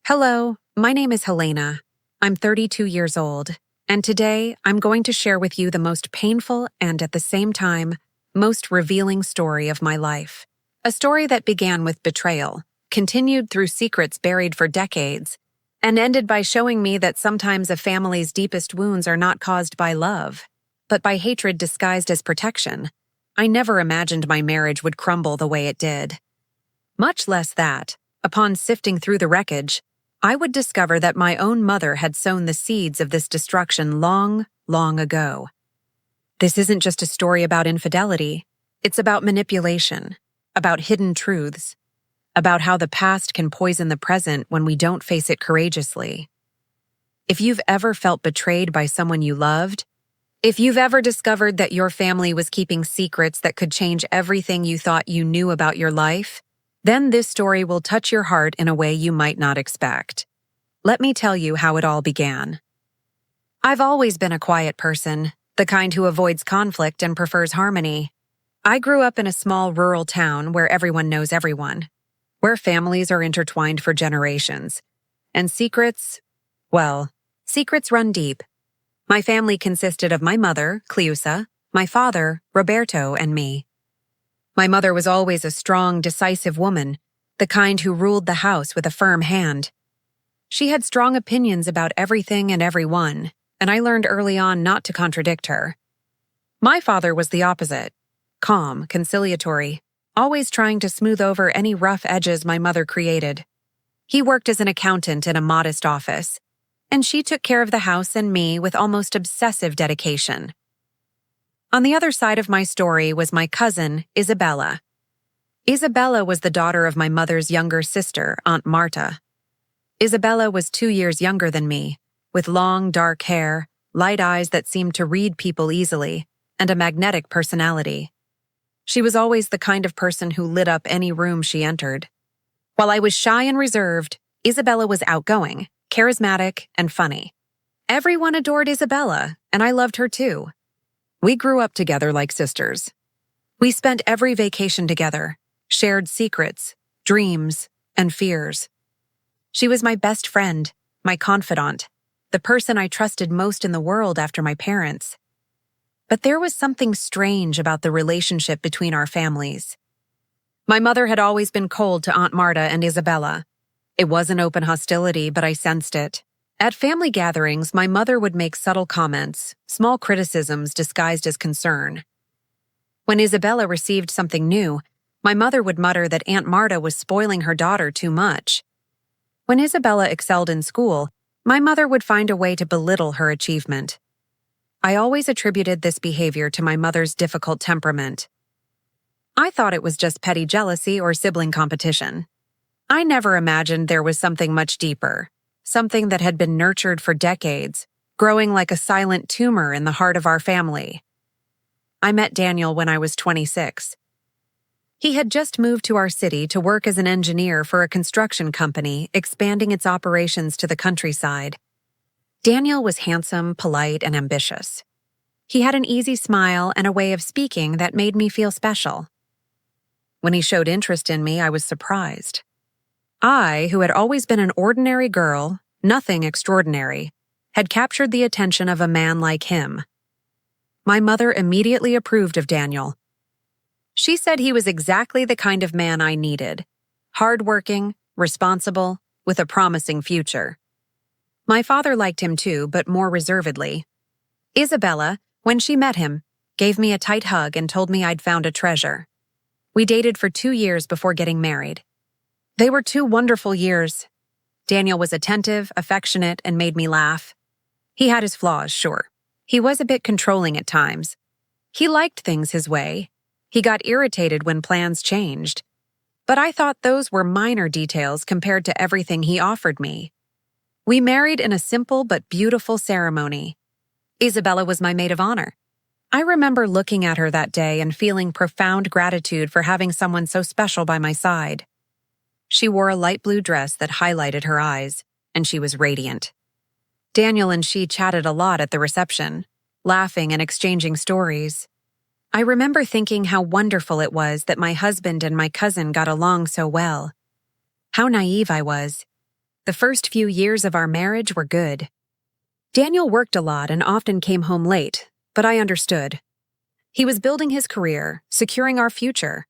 Hello, my name is Helena. I'm 32 years old, and today I'm going to share with you the most painful and at the same time, most revealing story of my life. A story that began with betrayal, continued through secrets buried for decades, and ended by showing me that sometimes a family's deepest wounds are not caused by love, but by hatred disguised as protection. I never imagined my marriage would crumble the way it did. Much less that, upon sifting through the wreckage, I would discover that my own mother had sown the seeds of this destruction long, long ago. This isn't just a story about infidelity. It's about manipulation, about hidden truths, about how the past can poison the present when we don't face it courageously. If you've ever felt betrayed by someone you loved, if you've ever discovered that your family was keeping secrets that could change everything you thought you knew about your life, then this story will touch your heart in a way you might not expect. Let me tell you how it all began. I've always been a quiet person, the kind who avoids conflict and prefers harmony. I grew up in a small rural town where everyone knows everyone, where families are intertwined for generations. And secrets run deep. My family consisted of my mother, Cleusa, my father, Roberto, and me. My mother was always a strong, decisive woman, the kind who ruled the house with a firm hand. She had strong opinions about everything and everyone, and I learned early on not to contradict her. My father was the opposite, calm, conciliatory, always trying to smooth over any rough edges my mother created. He worked as an accountant in a modest office, and she took care of the house and me with almost obsessive dedication. On the other side of my story was my cousin, Isabella. Isabella was the daughter of my mother's younger sister, Aunt Marta. Isabella was 2 years younger than me, with long, dark hair, light eyes that seemed to read people easily, and a magnetic personality. She was always the kind of person who lit up any room she entered. While I was shy and reserved, Isabella was outgoing, charismatic, and funny. Everyone adored Isabella, and I loved her too. We grew up together like sisters. We spent every vacation together, shared secrets, dreams, and fears. She was my best friend, my confidant, the person I trusted most in the world after my parents. But there was something strange about the relationship between our families. My mother had always been cold to Aunt Marta and Isabella. It wasn't open hostility, but I sensed it. At family gatherings, my mother would make subtle comments, small criticisms disguised as concern. When Isabella received something new, my mother would mutter that Aunt Marta was spoiling her daughter too much. When Isabella excelled in school, my mother would find a way to belittle her achievement. I always attributed this behavior to my mother's difficult temperament. I thought it was just petty jealousy or sibling competition. I never imagined there was something much deeper. Something that had been nurtured for decades, growing like a silent tumor in the heart of our family. I met Daniel when I was 26. He had just moved to our city to work as an engineer for a construction company expanding its operations to the countryside. Daniel was handsome, polite, and ambitious. He had an easy smile and a way of speaking that made me feel special. When he showed interest in me, I was surprised. I, who had always been an ordinary girl, nothing extraordinary, had captured the attention of a man like him. My mother immediately approved of Daniel. She said he was exactly the kind of man I needed, hardworking, responsible, with a promising future. My father liked him too, but more reservedly. Isabella, when she met him, gave me a tight hug and told me I'd found a treasure. We dated for 2 years before getting married. They were 2 wonderful years. Daniel was attentive, affectionate, and made me laugh. He had his flaws, sure. He was a bit controlling at times. He liked things his way. He got irritated when plans changed. But I thought those were minor details compared to everything he offered me. We married in a simple but beautiful ceremony. Isabella was my maid of honor. I remember looking at her that day and feeling profound gratitude for having someone so special by my side. She wore a light blue dress that highlighted her eyes, and she was radiant. Daniel and she chatted a lot at the reception, laughing and exchanging stories. I remember thinking how wonderful it was that my husband and my cousin got along so well. How naive I was. The first few years of our marriage were good. Daniel worked a lot and often came home late, but I understood. He was building his career, securing our future.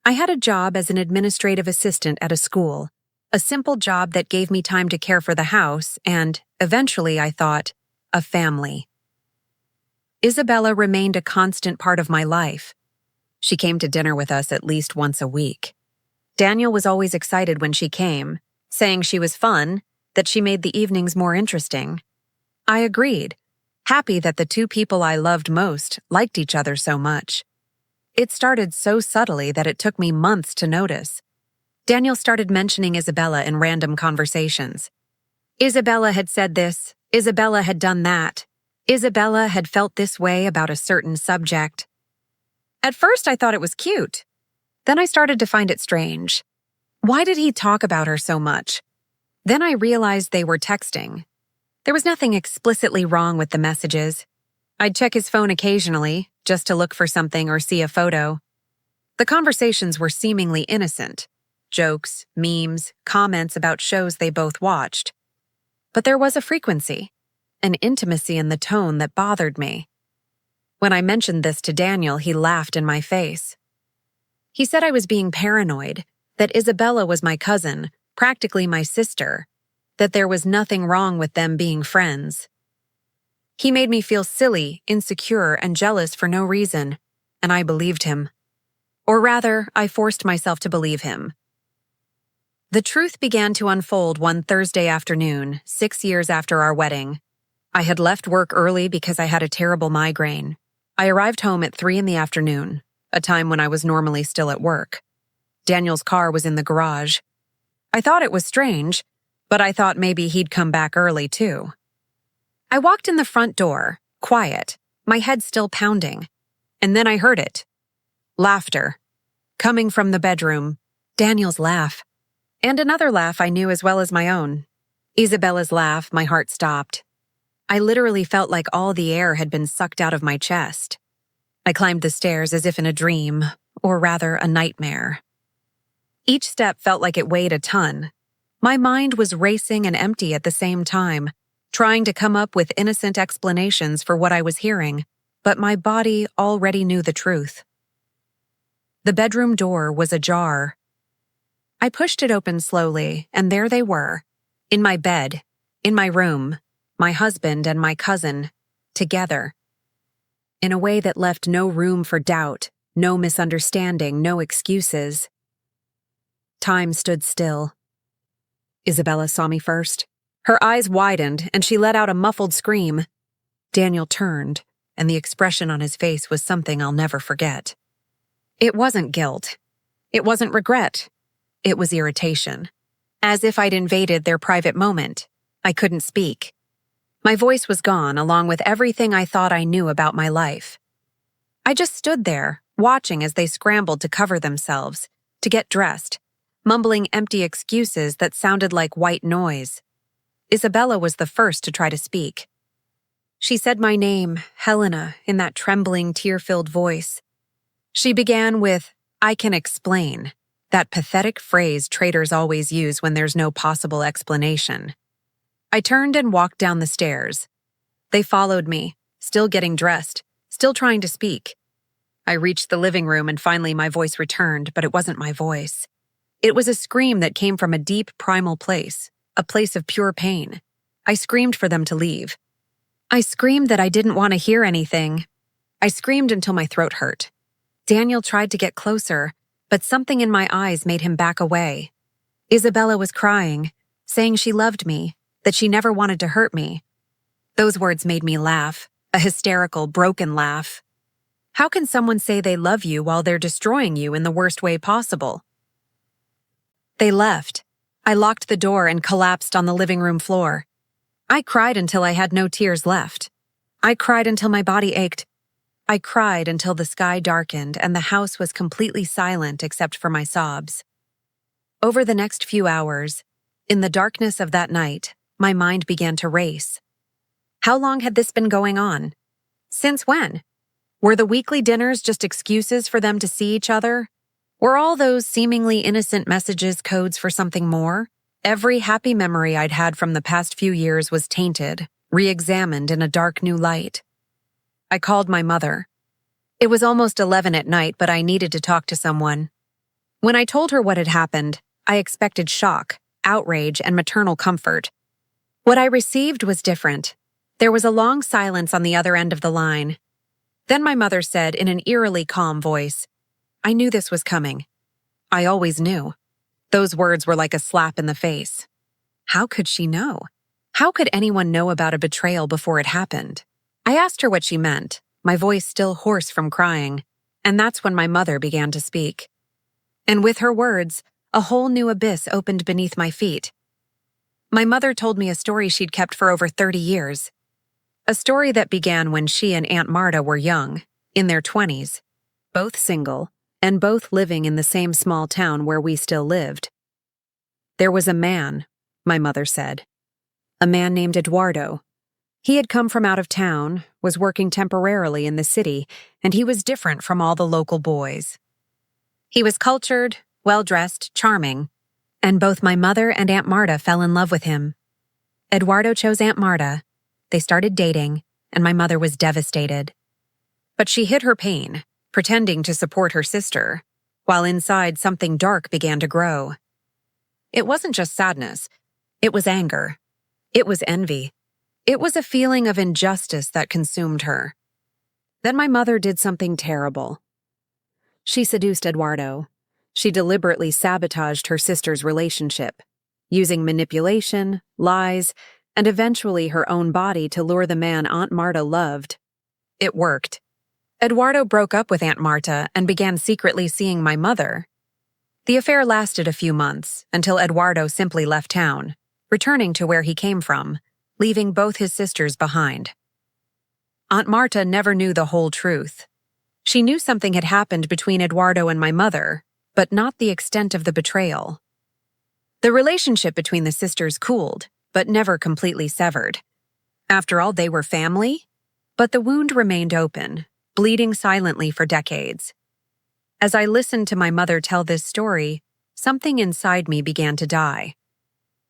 I had a job as an administrative assistant at a school, a simple job that gave me time to care for the house and, eventually, I thought, a family. Isabella remained a constant part of my life. She came to dinner with us at least once a week. Daniel was always excited when she came, saying she was fun, that she made the evenings more interesting. I agreed, happy that the two people I loved most liked each other so much. It started so subtly that it took me months to notice. Daniel started mentioning Isabella in random conversations. Isabella had said this, Isabella had done that, Isabella had felt this way about a certain subject. At first I thought it was cute. Then I started to find it strange. Why did he talk about her so much? Then I realized they were texting. There was nothing explicitly wrong with the messages. I'd check his phone occasionally, just to look for something or see a photo. The conversations were seemingly innocent. Jokes, memes, comments about shows they both watched. But there was a frequency, an intimacy in the tone that bothered me. When I mentioned this to Daniel, he laughed in my face. He said I was being paranoid, that Isabella was my cousin, practically my sister, that there was nothing wrong with them being friends. He made me feel silly, insecure, and jealous for no reason, and I believed him. Or rather, I forced myself to believe him. The truth began to unfold one Thursday afternoon, 6 years after our wedding. I had left work early because I had a terrible migraine. I arrived home at 3 p.m, a time when I was normally still at work. Daniel's car was in the garage. I thought it was strange, but I thought maybe he'd come back early too. I walked in the front door, quiet, my head still pounding, and then I heard it. Laughter. Coming from the bedroom. Daniel's laugh. And another laugh I knew as well as my own. Isabella's laugh, my heart stopped. I literally felt like all the air had been sucked out of my chest. I climbed the stairs as if in a dream, or rather a nightmare. Each step felt like it weighed a ton. My mind was racing and empty at the same time, trying to come up with innocent explanations for what I was hearing, but my body already knew the truth. The bedroom door was ajar. I pushed it open slowly, and there they were, in my bed, in my room, my husband and my cousin, together. In a way that left no room for doubt, no misunderstanding, no excuses. Time stood still. Isabella saw me first. Her eyes widened, and she let out a muffled scream. Daniel turned, and the expression on his face was something I'll never forget. It wasn't guilt. It wasn't regret. It was irritation. As if I'd invaded their private moment. I couldn't speak. My voice was gone, along with everything I thought I knew about my life. I just stood there, watching as they scrambled to cover themselves, to get dressed, mumbling empty excuses that sounded like white noise. Isabella was the first to try to speak. She said my name, Helena, in that trembling, tear-filled voice. She began with, "I can explain," that pathetic phrase traitors always use when there's no possible explanation. I turned and walked down the stairs. They followed me, still getting dressed, still trying to speak. I reached the living room and finally my voice returned, but it wasn't my voice. It was a scream that came from a deep, primal place, a place of pure pain. I screamed for them to leave. I screamed that I didn't want to hear anything. I screamed until my throat hurt. Daniel tried to get closer, but something in my eyes made him back away. Isabella was crying, saying she loved me, that she never wanted to hurt me. Those words made me laugh, a hysterical, broken laugh. How can someone say they love you while they're destroying you in the worst way possible? They left. I locked the door and collapsed on the living room floor. I cried until I had no tears left. I cried until my body ached. I cried until the sky darkened and the house was completely silent except for my sobs. Over the next few hours, in the darkness of that night, my mind began to race. How long had this been going on? Since when? Were the weekly dinners just excuses for them to see each other? Were all those seemingly innocent messages codes for something more? Every happy memory I'd had from the past few years was tainted, re-examined in a dark new light. I called my mother. It was almost 11 at night, but I needed to talk to someone. When I told her what had happened, I expected shock, outrage, and maternal comfort. What I received was different. There was a long silence on the other end of the line. Then my mother said in an eerily calm voice, "I knew this was coming. I always knew." Those words were like a slap in the face. How could she know? How could anyone know about a betrayal before it happened? I asked her what she meant, my voice still hoarse from crying, and that's when my mother began to speak. And with her words, a whole new abyss opened beneath my feet. My mother told me a story she'd kept for over 30 years. A story that began when she and Aunt Marta were young, in their 20s, both single, and both living in the same small town where we still lived. There was a man, my mother said. A man named Eduardo. He had come from out of town, was working temporarily in the city, and he was different from all the local boys. He was cultured, well-dressed, charming, and both my mother and Aunt Marta fell in love with him. Eduardo chose Aunt Marta. They started dating, and my mother was devastated. But she hid her pain, pretending to support her sister, while inside something dark began to grow. It wasn't just sadness. It was anger. It was envy. It was a feeling of injustice that consumed her. Then my mother did something terrible. She seduced Eduardo. She deliberately sabotaged her sister's relationship, using manipulation, lies, and eventually her own body to lure the man Aunt Marta loved. It worked. Eduardo broke up with Aunt Marta and began secretly seeing my mother. The affair lasted a few months until Eduardo simply left town, returning to where he came from, leaving both his sisters behind. Aunt Marta never knew the whole truth. She knew something had happened between Eduardo and my mother, but not the extent of the betrayal. The relationship between the sisters cooled, but never completely severed. After all, they were family, but the wound remained open, bleeding silently for decades. As I listened to my mother tell this story, something inside me began to die.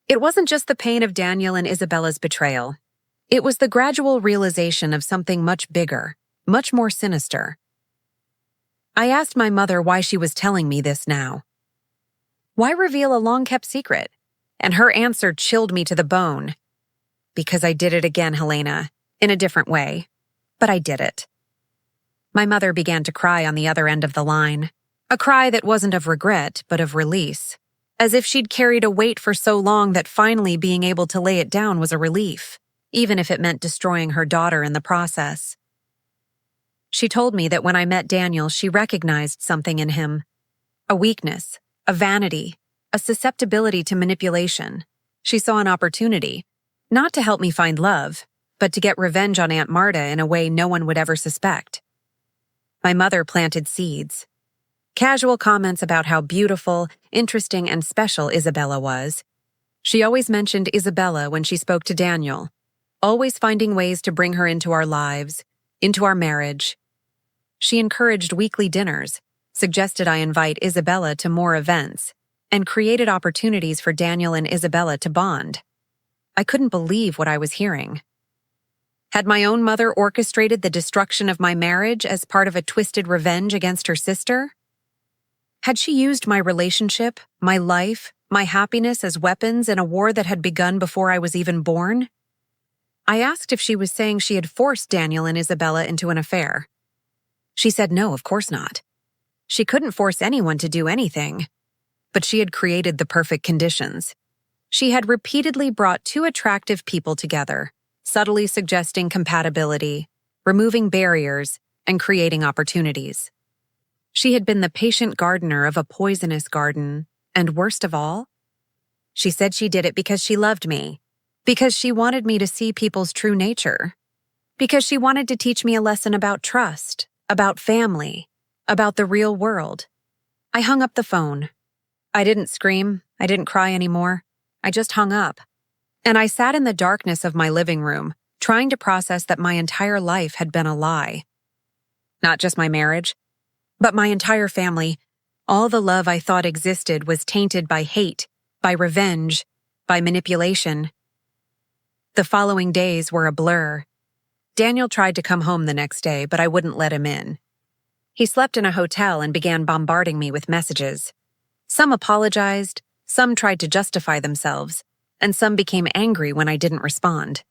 It wasn't just the pain of Daniel and Isabella's betrayal. It was the gradual realization of something much bigger, much more sinister. I asked my mother why she was telling me this now. Why reveal a long-kept secret? And her answer chilled me to the bone. Because I did it again, Helena, in a different way. But I did it. My mother began to cry on the other end of the line. A cry that wasn't of regret, but of release. As if she'd carried a weight for so long that finally being able to lay it down was a relief, even if it meant destroying her daughter in the process. She told me that when I met Daniel, she recognized something in him. A weakness, a vanity, a susceptibility to manipulation. She saw an opportunity, not to help me find love, but to get revenge on Aunt Marta in a way no one would ever suspect. My mother planted seeds. Casual comments about how beautiful, interesting, and special Isabella was. She always mentioned Isabella when she spoke to Daniel, always finding ways to bring her into our lives, into our marriage. She encouraged weekly dinners, suggested I invite Isabella to more events, and created opportunities for Daniel and Isabella to bond. I couldn't believe what I was hearing. Had my own mother orchestrated the destruction of my marriage as part of a twisted revenge against her sister? Had she used my relationship, my life, my happiness as weapons in a war that had begun before I was even born? I asked if she was saying she had forced Daniel and Isabella into an affair. She said no, of course not. She couldn't force anyone to do anything. But she had created the perfect conditions. She had repeatedly brought two attractive people together, subtly suggesting compatibility, removing barriers, and creating opportunities. She had been the patient gardener of a poisonous garden, and worst of all, she said she did it because she loved me, because she wanted me to see people's true nature, because she wanted to teach me a lesson about trust, about family, about the real world. I hung up the phone. I didn't scream, I didn't cry anymore. I just hung up. And I sat in the darkness of my living room, trying to process that my entire life had been a lie. Not just my marriage, but my entire family. All the love I thought existed was tainted by hate, by revenge, by manipulation. The following days were a blur. Daniel tried to come home the next day, but I wouldn't let him in. He slept in a hotel and began bombarding me with messages. Some apologized, some tried to justify themselves, and some became angry when I didn't respond.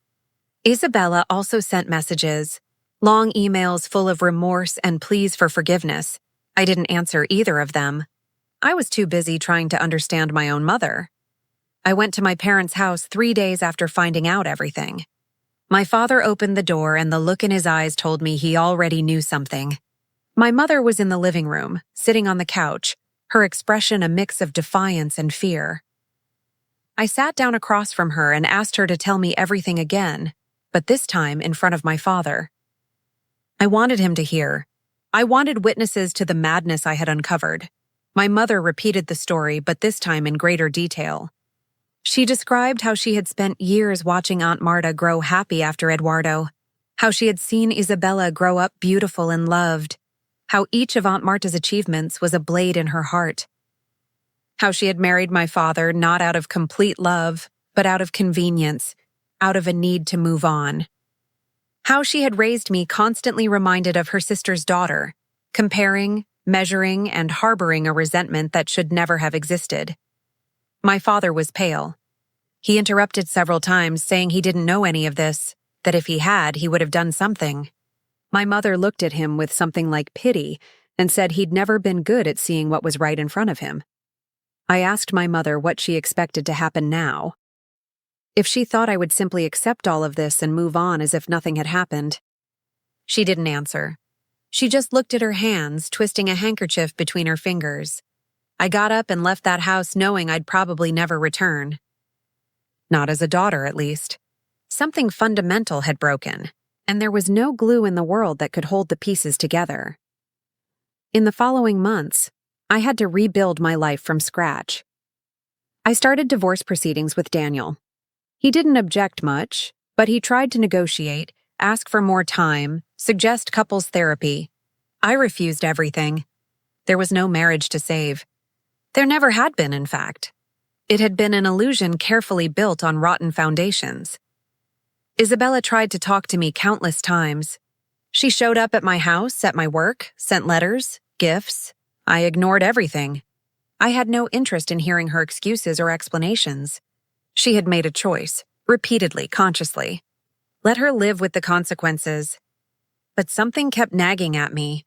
Isabella also sent messages, long emails full of remorse and pleas for forgiveness. I didn't answer either of them. I was too busy trying to understand my own mother. I went to my parents' house 3 days after finding out everything. My father opened the door and the look in his eyes told me he already knew something. My mother was in the living room, sitting on the couch, her expression a mix of defiance and fear. I sat down across from her and asked her to tell me everything again, but this time in front of my father. I wanted him to hear. I wanted witnesses to the madness I had uncovered. My mother repeated the story, but this time in greater detail. She described how she had spent years watching Aunt Marta grow happy after Eduardo, how she had seen Isabella grow up beautiful and loved, how each of Aunt Marta's achievements was a blade in her heart, how she had married my father not out of complete love, but out of convenience, out of a need to move on. How she had raised me constantly reminded of her sister's daughter, comparing, measuring, and harboring a resentment that should never have existed. My father was pale. He interrupted several times, saying he didn't know any of this, that if he had, he would have done something. My mother looked at him with something like pity and said he'd never been good at seeing what was right in front of him. I asked my mother what she expected to happen now. If she thought I would simply accept all of this and move on as if nothing had happened. She didn't answer. She just looked at her hands, twisting a handkerchief between her fingers. I got up and left that house knowing I'd probably never return. Not as a daughter, at least. Something fundamental had broken, and there was no glue in the world that could hold the pieces together. In the following months, I had to rebuild my life from scratch. I started divorce proceedings with Daniel. He didn't object much, but he tried to negotiate, ask for more time, suggest couples therapy. I refused everything. There was no marriage to save. There never had been, in fact. It had been an illusion carefully built on rotten foundations. Isabella tried to talk to me countless times. She showed up at my house, at my work, sent letters, gifts. I ignored everything. I had no interest in hearing her excuses or explanations. She had made a choice, repeatedly, consciously. Let her live with the consequences. But something kept nagging at me.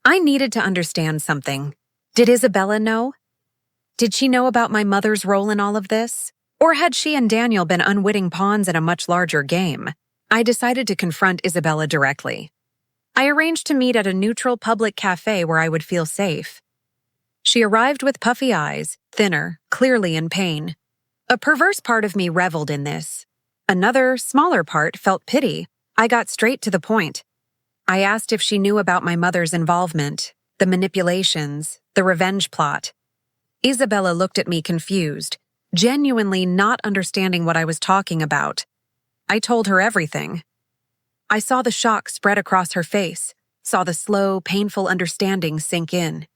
I needed to understand something. Did Isabella know? Did she know about my mother's role in all of this? Or had she and Daniel been unwitting pawns in a much larger game? I decided to confront Isabella directly. I arranged to meet at a neutral public cafe where I would feel safe. She arrived with puffy eyes, thinner, clearly in pain. A perverse part of me reveled in this. Another, smaller part felt pity. I got straight to the point. I asked if she knew about my mother's involvement, the manipulations, the revenge plot. Isabella looked at me confused, genuinely not understanding what I was talking about. I told her everything. I saw the shock spread across her face, saw the slow, painful understanding sink in.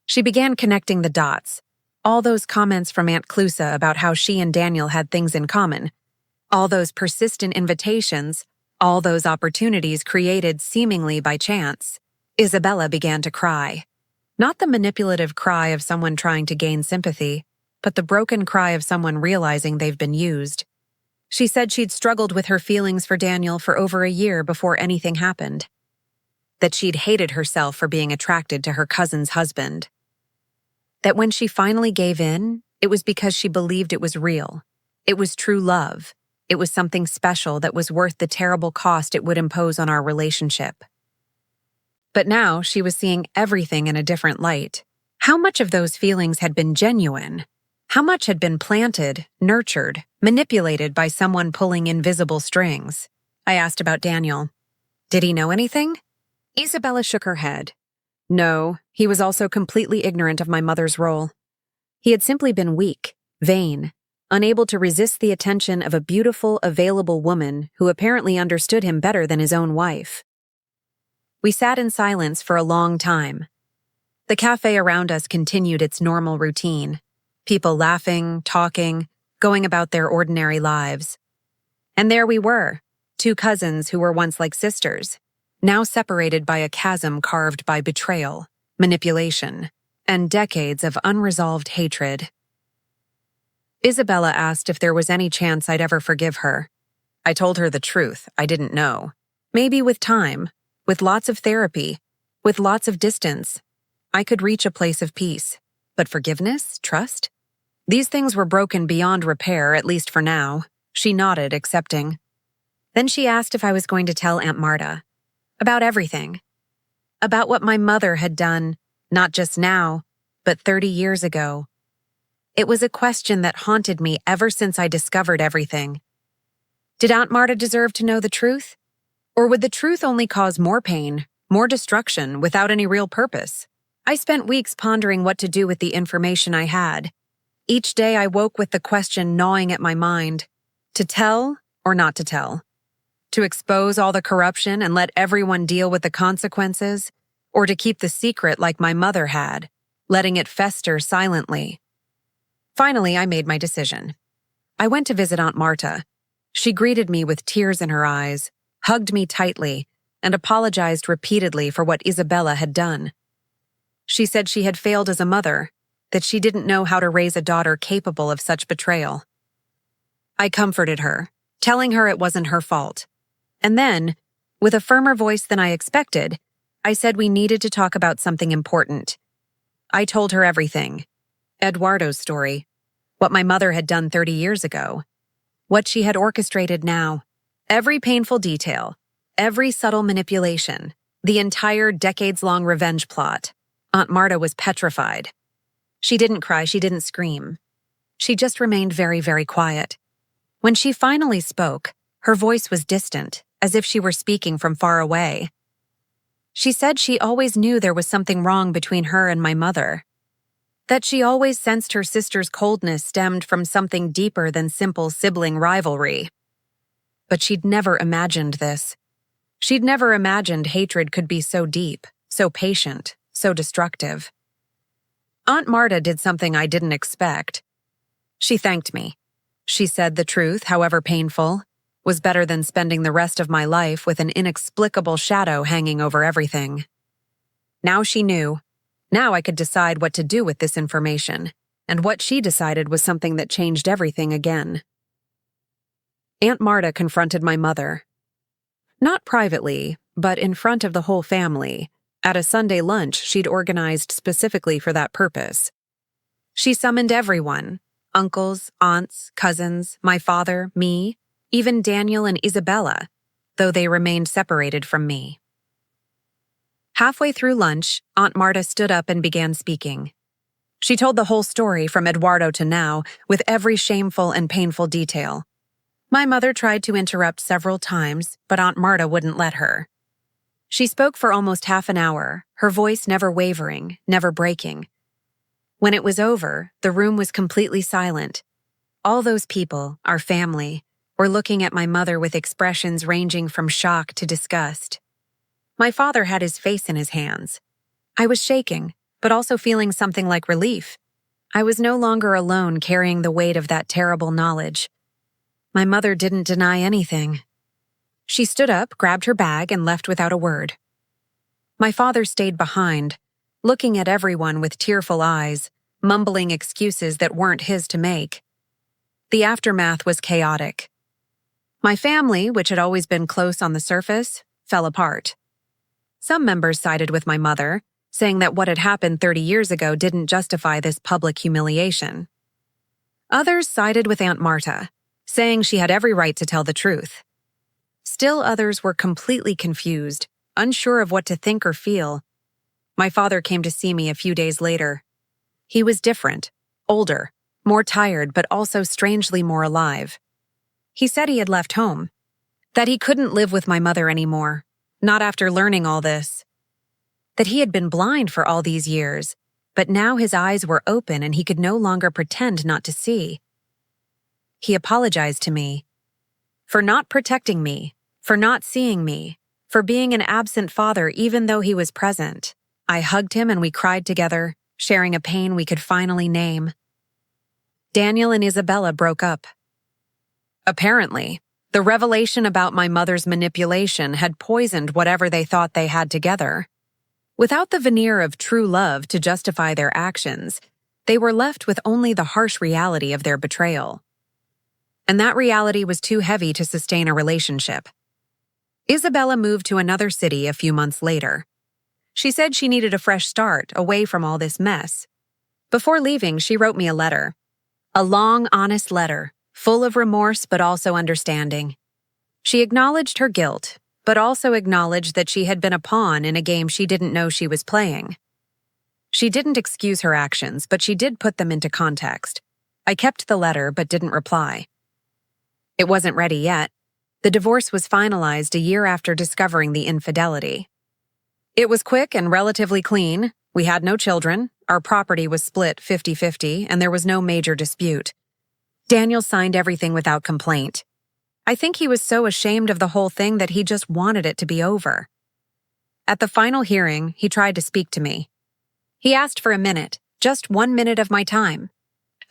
She began connecting the dots. All those comments from Aunt Clusa about how she and Daniel had things in common. All those persistent invitations, all those opportunities created seemingly by chance. Isabella began to cry. Not the manipulative cry of someone trying to gain sympathy, but the broken cry of someone realizing they've been used. She said she'd struggled with her feelings for Daniel for over a year before anything happened. That she'd hated herself for being attracted to her cousin's husband. That when she finally gave in, it was because she believed it was real. It was true love. It was something special that was worth the terrible cost it would impose on our relationship. But now she was seeing everything in a different light. How much of those feelings had been genuine? How much had been planted, nurtured, manipulated by someone pulling invisible strings? I asked about Daniel. Did he know anything? Isabella shook her head. No, he was also completely ignorant of my mother's role. He had simply been weak, vain, unable to resist the attention of a beautiful, available woman who apparently understood him better than his own wife. We sat in silence for a long time. The cafe around us continued its normal routine. People laughing, talking, going about their ordinary lives. And there we were, two cousins who were once like sisters, now separated by a chasm carved by betrayal, manipulation, and decades of unresolved hatred. Isabella asked if there was any chance I'd ever forgive her. I told her the truth, I didn't know. Maybe with time, with lots of therapy, with lots of distance, I could reach a place of peace. But forgiveness? Trust? These things were broken beyond repair, at least for now. She nodded, accepting. Then she asked if I was going to tell Aunt Marta. About everything. About what my mother had done, not just now, but 30 years ago. It was a question that haunted me ever since I discovered everything. Did Aunt Marta deserve to know the truth? Or would the truth only cause more pain, more destruction, without any real purpose? I spent weeks pondering what to do with the information I had. Each day I woke with the question gnawing at my mind. To tell or not to tell? To expose all the corruption and let everyone deal with the consequences? Or to keep the secret like my mother had, letting it fester silently? Finally, I made my decision. I went to visit Aunt Marta. She greeted me with tears in her eyes, hugged me tightly, and apologized repeatedly for what Isabella had done. She said she had failed as a mother, that she didn't know how to raise a daughter capable of such betrayal. I comforted her, telling her it wasn't her fault. And then, with a firmer voice than I expected, I said we needed to talk about something important. I told her everything. Eduardo's story, what my mother had done 30 years ago, what she had orchestrated now, every painful detail, every subtle manipulation, the entire decades-long revenge plot. Aunt Marta was petrified. She didn't cry, she didn't scream. She just remained very, very quiet. When she finally spoke, her voice was distant, as if she were speaking from far away. She said she always knew there was something wrong between her and my mother. That she always sensed her sister's coldness stemmed from something deeper than simple sibling rivalry. But she'd never imagined this. She'd never imagined hatred could be so deep, so patient, so destructive. Aunt Marta did something I didn't expect. She thanked me. She said the truth, however painful, was better than spending the rest of my life with an inexplicable shadow hanging over everything. Now she knew. Now I could decide what to do with this information, and what she decided was something that changed everything again. Aunt Marta confronted my mother. Not privately, but in front of the whole family, at a Sunday lunch she'd organized specifically for that purpose. She summoned everyone, uncles, aunts, cousins, my father, me, even Daniel and Isabella, though they remained separated from me. Halfway through lunch, Aunt Marta stood up and began speaking. She told the whole story from Eduardo to now, with every shameful and painful detail. My mother tried to interrupt several times, but Aunt Marta wouldn't let her. She spoke for almost half an hour, her voice never wavering, never breaking. When it was over, the room was completely silent. All those people, our family, were looking at my mother with expressions ranging from shock to disgust. My father had his face in his hands. I was shaking, but also feeling something like relief. I was no longer alone carrying the weight of that terrible knowledge. My mother didn't deny anything. She stood up, grabbed her bag, and left without a word. My father stayed behind, looking at everyone with tearful eyes, mumbling excuses that weren't his to make. The aftermath was chaotic. My family, which had always been close on the surface, fell apart. Some members sided with my mother, saying that what had happened 30 years ago didn't justify this public humiliation. Others sided with Aunt Marta, saying she had every right to tell the truth. Still others were completely confused, unsure of what to think or feel. My father came to see me a few days later. He was different, older, more tired, but also strangely more alive. He said he had left home, that he couldn't live with my mother anymore, not after learning all this. That he had been blind for all these years, but now his eyes were open and he could no longer pretend not to see. He apologized to me for not protecting me, for not seeing me, for being an absent father even though he was present. I hugged him and we cried together, sharing a pain we could finally name. Daniel and Isabella broke up. Apparently, the revelation about my mother's manipulation had poisoned whatever they thought they had together. Without the veneer of true love to justify their actions, they were left with only the harsh reality of their betrayal. And that reality was too heavy to sustain a relationship. Isabella moved to another city a few months later. She said she needed a fresh start, away from all this mess. Before leaving, she wrote me a letter. A long, honest letter, full of remorse but also understanding. She acknowledged her guilt, but also acknowledged that she had been a pawn in a game she didn't know she was playing. She didn't excuse her actions, but she did put them into context. I kept the letter but didn't reply. It wasn't ready yet. The divorce was finalized a year after discovering the infidelity. It was quick and relatively clean. We had no children, our property was split 50-50, and there was no major dispute. Daniel signed everything without complaint. I think he was so ashamed of the whole thing that he just wanted it to be over. At the final hearing, he tried to speak to me. He asked for a minute, just 1 minute of my time.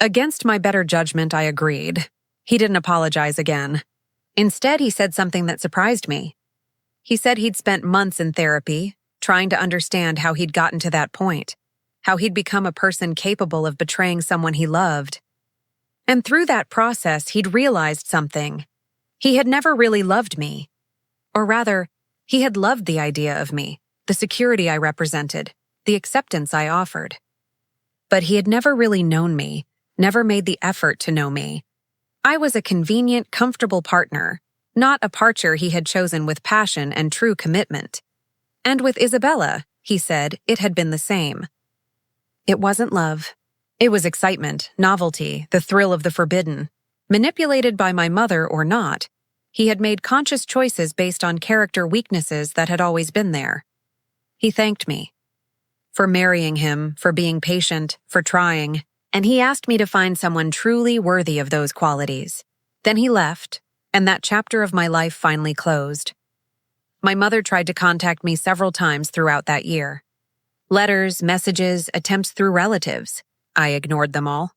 Against my better judgment, I agreed. He didn't apologize again. Instead, he said something that surprised me. He said he'd spent months in therapy, trying to understand how he'd gotten to that point, how he'd become a person capable of betraying someone he loved. And through that process, he'd realized something. He had never really loved me. Or rather, he had loved the idea of me, the security I represented, the acceptance I offered. But he had never really known me, never made the effort to know me. I was a convenient, comfortable partner, not a partner he had chosen with passion and true commitment. And with Isabella, he said, it had been the same. It wasn't love. It was excitement, novelty, the thrill of the forbidden. Manipulated by my mother or not, he had made conscious choices based on character weaknesses that had always been there. He thanked me for marrying him, for being patient, for trying, and he asked me to find someone truly worthy of those qualities. Then he left, and that chapter of my life finally closed. My mother tried to contact me several times throughout that year. Letters, messages, attempts through relatives. I ignored them all.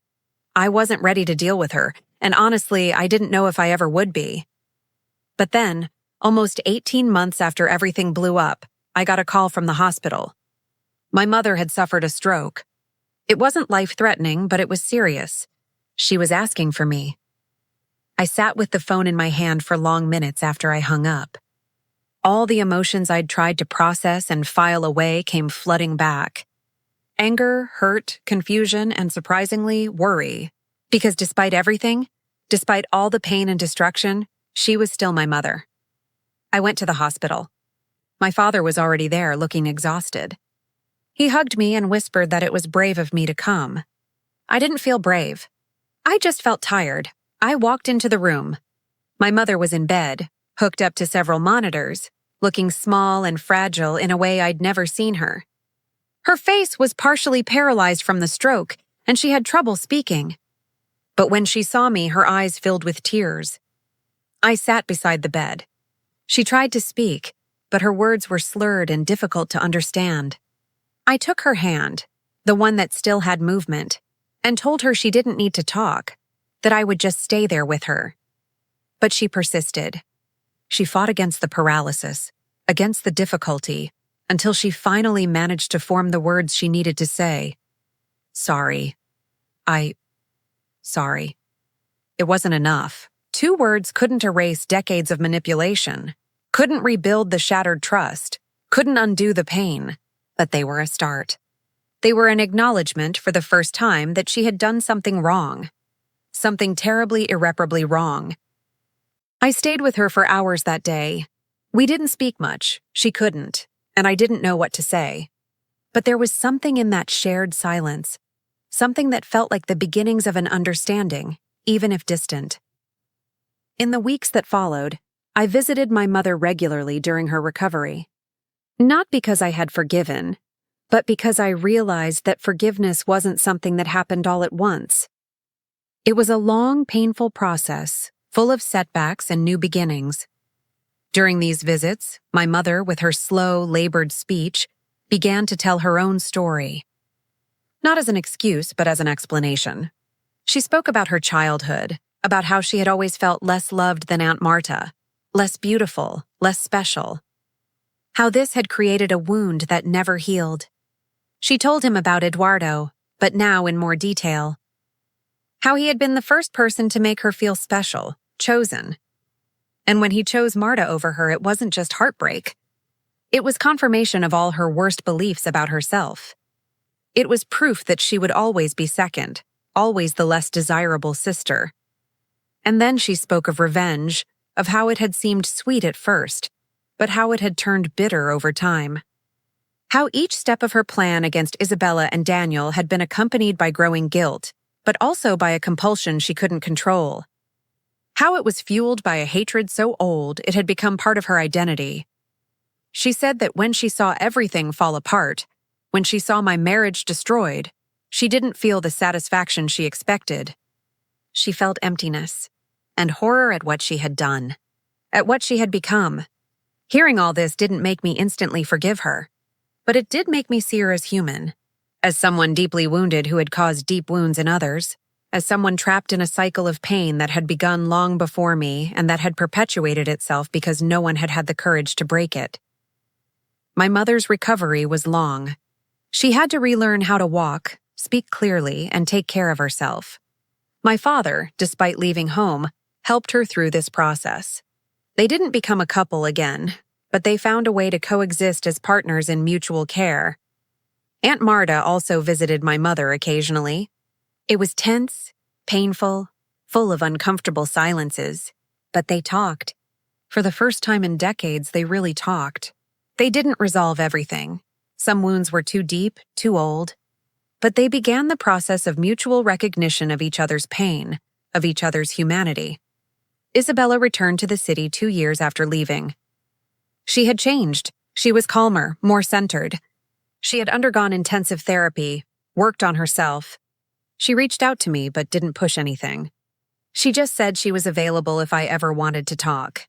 I wasn't ready to deal with her, and honestly, I didn't know if I ever would be. But then, almost 18 months after everything blew up, I got a call from the hospital. My mother had suffered a stroke. It wasn't life-threatening, but it was serious. She was asking for me. I sat with the phone in my hand for long minutes after I hung up. All the emotions I'd tried to process and file away came flooding back. Anger, hurt, confusion, and surprisingly, worry. Because despite everything, despite all the pain and destruction, she was still my mother. I went to the hospital. My father was already there, looking exhausted. He hugged me and whispered that it was brave of me to come. I didn't feel brave. I just felt tired. I walked into the room. My mother was in bed, hooked up to several monitors, looking small and fragile in a way I'd never seen her. Her face was partially paralyzed from the stroke, and she had trouble speaking. But when she saw me, her eyes filled with tears. I sat beside the bed. She tried to speak, but her words were slurred and difficult to understand. I took her hand, the one that still had movement, and told her she didn't need to talk, that I would just stay there with her. But she persisted. She fought against the paralysis, against the difficulty, until she finally managed to form the words she needed to say. Sorry. Sorry. It wasn't enough. 2 words couldn't erase decades of manipulation, couldn't rebuild the shattered trust, couldn't undo the pain, but they were a start. They were an acknowledgement for the first time that she had done something wrong. Something terribly, irreparably wrong. I stayed with her for hours that day. We didn't speak much, she couldn't, and I didn't know what to say. But there was something in that shared silence, something that felt like the beginnings of an understanding, even if distant. In the weeks that followed, I visited my mother regularly during her recovery. Not because I had forgiven, but because I realized that forgiveness wasn't something that happened all at once. It was a long, painful process, full of setbacks and new beginnings. During these visits, my mother, with her slow, labored speech, began to tell her own story. Not as an excuse, but as an explanation. She spoke about her childhood, about how she had always felt less loved than Aunt Marta, less beautiful, less special. How this had created a wound that never healed. She told him about Eduardo, but now in more detail. How he had been the first person to make her feel special, chosen. And when he chose Marta over her, it wasn't just heartbreak. It was confirmation of all her worst beliefs about herself. It was proof that she would always be second, always the less desirable sister. And then she spoke of revenge, of how it had seemed sweet at first, but how it had turned bitter over time. How each step of her plan against Isabella and Daniel had been accompanied by growing guilt, but also by a compulsion she couldn't control. How it was fueled by a hatred so old it had become part of her identity. She said that when she saw everything fall apart, when she saw my marriage destroyed, she didn't feel the satisfaction she expected. She felt emptiness and horror at what she had done, at what she had become. Hearing all this didn't make me instantly forgive her, but it did make me see her as human, as someone deeply wounded who had caused deep wounds in others, as someone trapped in a cycle of pain that had begun long before me and that had perpetuated itself because no one had had the courage to break it. My mother's recovery was long. She had to relearn how to walk, speak clearly, and take care of herself. My father, despite leaving home, helped her through this process. They didn't become a couple again, but they found a way to coexist as partners in mutual care. Aunt Marta also visited my mother occasionally. It was tense, painful, full of uncomfortable silences, but they talked. For the first time in decades, they really talked. They didn't resolve everything. Some wounds were too deep, too old. But they began the process of mutual recognition of each other's pain, of each other's humanity. Isabella returned to the city 2 years after leaving. She had changed. She was calmer, more centered. She had undergone intensive therapy, worked on herself. She reached out to me but didn't push anything. She just said she was available if I ever wanted to talk.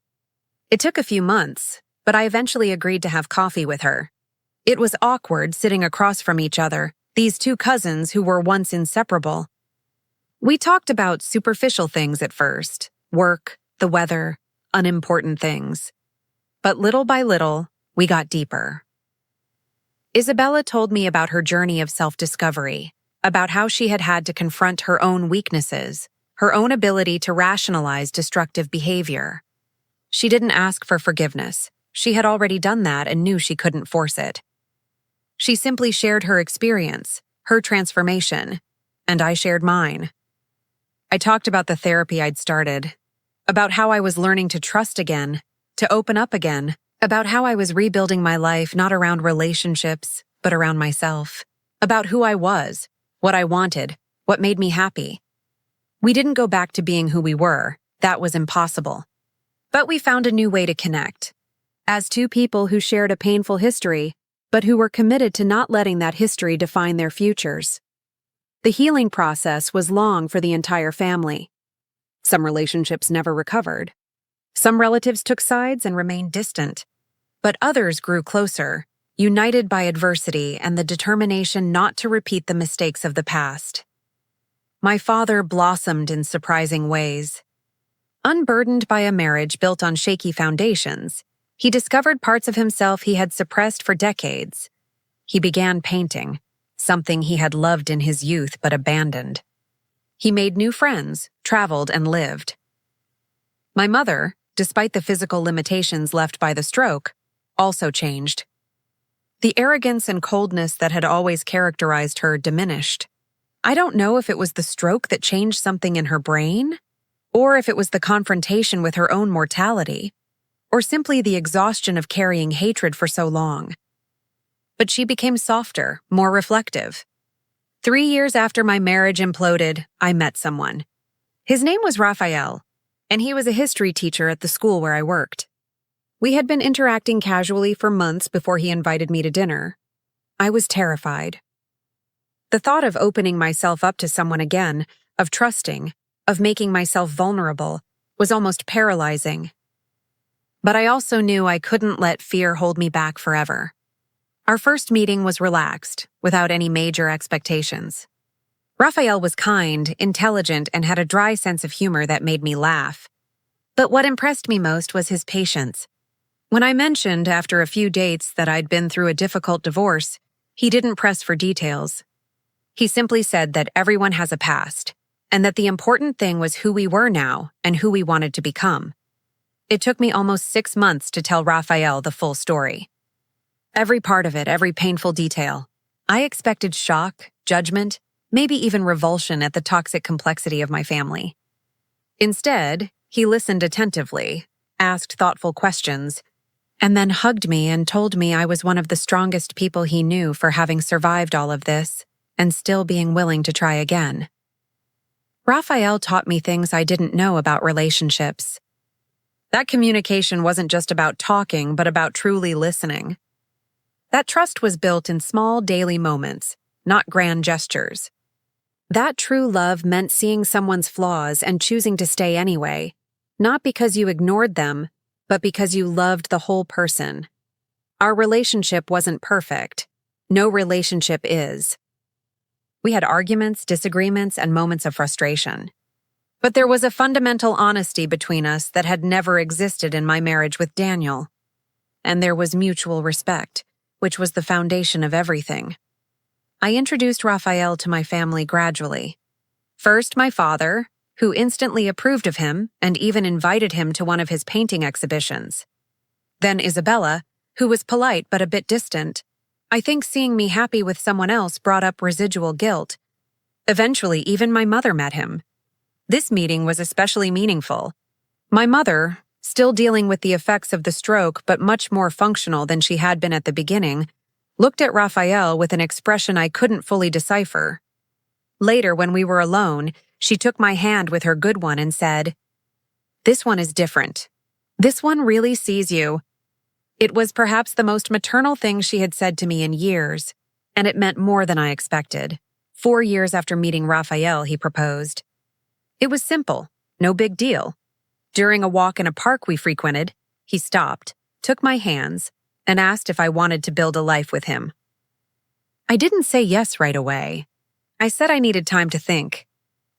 It took a few months, but I eventually agreed to have coffee with her. It was awkward sitting across from each other, these two cousins who were once inseparable. We talked about superficial things at first, work, the weather, unimportant things. But little by little, we got deeper. Isabella told me about her journey of self-discovery, about how she had had to confront her own weaknesses, her own ability to rationalize destructive behavior. She didn't ask for forgiveness. She had already done that and knew she couldn't force it. She simply shared her experience, her transformation, and I shared mine. I talked about the therapy I'd started, about how I was learning to trust again, to open up again, about how I was rebuilding my life not around relationships, but around myself, about who I was, what I wanted, what made me happy. We didn't go back to being who we were. That was impossible. But we found a new way to connect. As two people who shared a painful history, but who were committed to not letting that history define their futures. The healing process was long for the entire family. Some relationships never recovered. Some relatives took sides and remained distant. But others grew closer, united by adversity and the determination not to repeat the mistakes of the past. My father blossomed in surprising ways. Unburdened by a marriage built on shaky foundations, he discovered parts of himself he had suppressed for decades. He began painting, something he had loved in his youth but abandoned. He made new friends, traveled, and lived. My mother, despite the physical limitations left by the stroke, also changed. The arrogance and coldness that had always characterized her diminished. I don't know if it was the stroke that changed something in her brain, or if it was the confrontation with her own mortality, or simply the exhaustion of carrying hatred for so long. But she became softer, more reflective. 3 years after my marriage imploded, I met someone. His name was Raphael, and he was a history teacher at the school where I worked. We had been interacting casually for months before he invited me to dinner. I was terrified. The thought of opening myself up to someone again, of trusting, of making myself vulnerable, was almost paralyzing. But I also knew I couldn't let fear hold me back forever. Our first meeting was relaxed, without any major expectations. Raphael was kind, intelligent, and had a dry sense of humor that made me laugh. But what impressed me most was his patience. When I mentioned after a few dates that I'd been through a difficult divorce, he didn't press for details. He simply said that everyone has a past, and that the important thing was who we were now and who we wanted to become. It took me almost 6 months to tell Raphael the full story. Every part of it, every painful detail. I expected shock, judgment, maybe even revulsion at the toxic complexity of my family. Instead, he listened attentively, asked thoughtful questions, and then hugged me and told me I was one of the strongest people he knew for having survived all of this and still being willing to try again. Raphael taught me things I didn't know about relationships. That communication wasn't just about talking, but about truly listening. That trust was built in small daily moments, not grand gestures. That true love meant seeing someone's flaws and choosing to stay anyway, not because you ignored them, but because you loved the whole person. Our relationship wasn't perfect. No relationship is. We had arguments, disagreements, and moments of frustration. But there was a fundamental honesty between us that had never existed in my marriage with Daniel. And there was mutual respect, which was the foundation of everything. I introduced Raphael to my family gradually. First, my father, who instantly approved of him and even invited him to one of his painting exhibitions. Then Isabella, who was polite but a bit distant. I think seeing me happy with someone else brought up residual guilt. Eventually, even my mother met him. This meeting was especially meaningful. My mother, still dealing with the effects of the stroke but much more functional than she had been at the beginning, looked at Raphael with an expression I couldn't fully decipher. Later, when we were alone, she took my hand with her good one and said, "This one is different. This one really sees you." It was perhaps the most maternal thing she had said to me in years, and it meant more than I expected. 4 years after meeting Raphael, he proposed. It was simple, no big deal. During a walk in a park we frequented, he stopped, took my hands, and asked if I wanted to build a life with him. I didn't say yes right away. I said I needed time to think.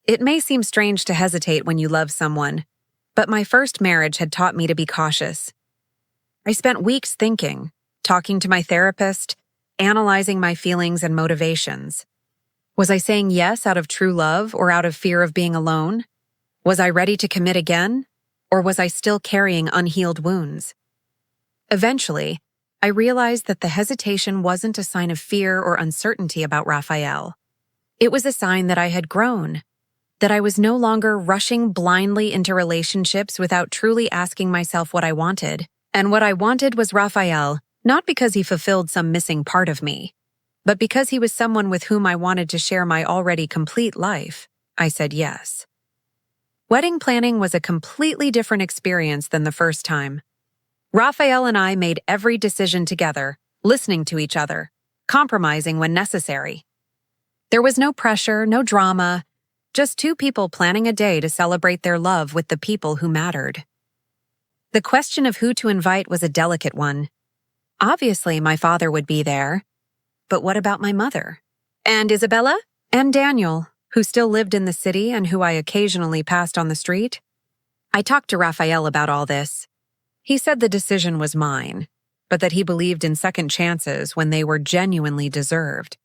It may seem strange to hesitate when you love someone, but my first marriage had taught me to be cautious. I spent weeks thinking, talking to my therapist, analyzing my feelings and motivations. Was I saying yes out of true love or out of fear of being alone? Was I ready to commit again, or was I still carrying unhealed wounds? Eventually, I realized that the hesitation wasn't a sign of fear or uncertainty about Raphael. It was a sign that I had grown, that I was no longer rushing blindly into relationships without truly asking myself what I wanted. And what I wanted was Raphael, not because he fulfilled some missing part of me, but because he was someone with whom I wanted to share my already complete life. I said yes. Wedding planning was a completely different experience than the first time. Raphael and I made every decision together, listening to each other, compromising when necessary. There was no pressure, no drama, just two people planning a day to celebrate their love with the people who mattered. The question of who to invite was a delicate one. Obviously, my father would be there. But what about my mother? And Isabella? And Daniel, who still lived in the city and who I occasionally passed on the street? I talked to Raphael about all this. He said the decision was mine, but that he believed in second chances when they were genuinely deserved.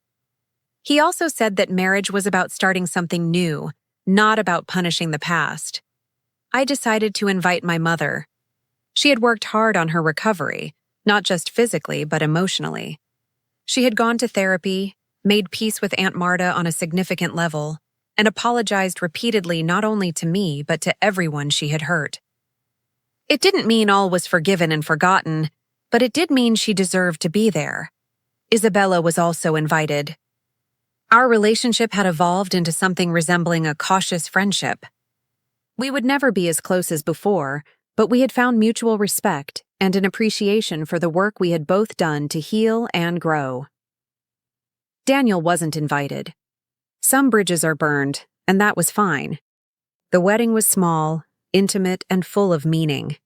He also said that marriage was about starting something new, not about punishing the past. I decided to invite my mother. She had worked hard on her recovery, not just physically, but emotionally. She had gone to therapy, made peace with Aunt Marta on a significant level, and apologized repeatedly not only to me, but to everyone she had hurt. It didn't mean all was forgiven and forgotten, but it did mean she deserved to be there. Isabella was also invited. Our relationship had evolved into something resembling a cautious friendship. We would never be as close as before, but we had found mutual respect and an appreciation for the work we had both done to heal and grow. Daniel wasn't invited. Some bridges are burned, and that was fine. The wedding was small, intimate, and full of meaning.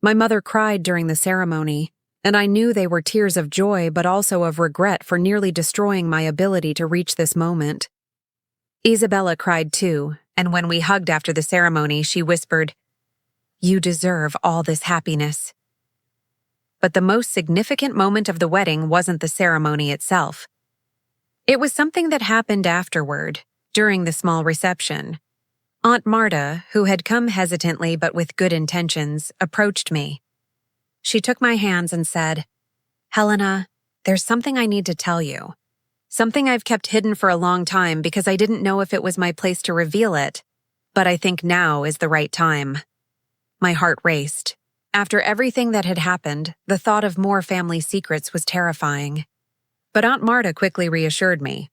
My mother cried during the ceremony, and I knew they were tears of joy but also of regret for nearly destroying my ability to reach this moment. Isabella cried too, and when we hugged after the ceremony, she whispered, "You deserve all this happiness." But the most significant moment of the wedding wasn't the ceremony itself. It was something that happened afterward, during the small reception. Aunt Marta, who had come hesitantly but with good intentions, approached me. She took my hands and said, "Helena, there's something I need to tell you. Something I've kept hidden for a long time because I didn't know if it was my place to reveal it, but I think now is the right time." My heart raced. After everything that had happened, the thought of more family secrets was terrifying. But Aunt Marta quickly reassured me.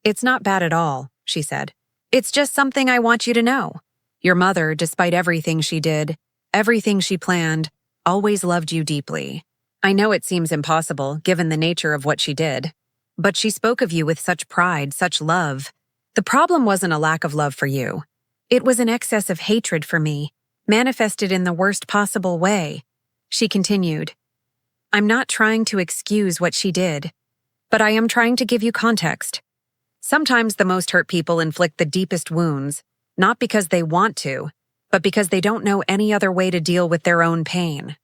"It's not bad at all," she said. "It's just something I want you to know. Your mother, despite everything she did, everything she planned, always loved you deeply. I know it seems impossible, given the nature of what she did. But she spoke of you with such pride, such love. The problem wasn't a lack of love for you. It was an excess of hatred for me, manifested in the worst possible way." She continued, "I'm not trying to excuse what she did, but I am trying to give you context. Sometimes the most hurt people inflict the deepest wounds, not because they want to, but because they don't know any other way to deal with their own pain.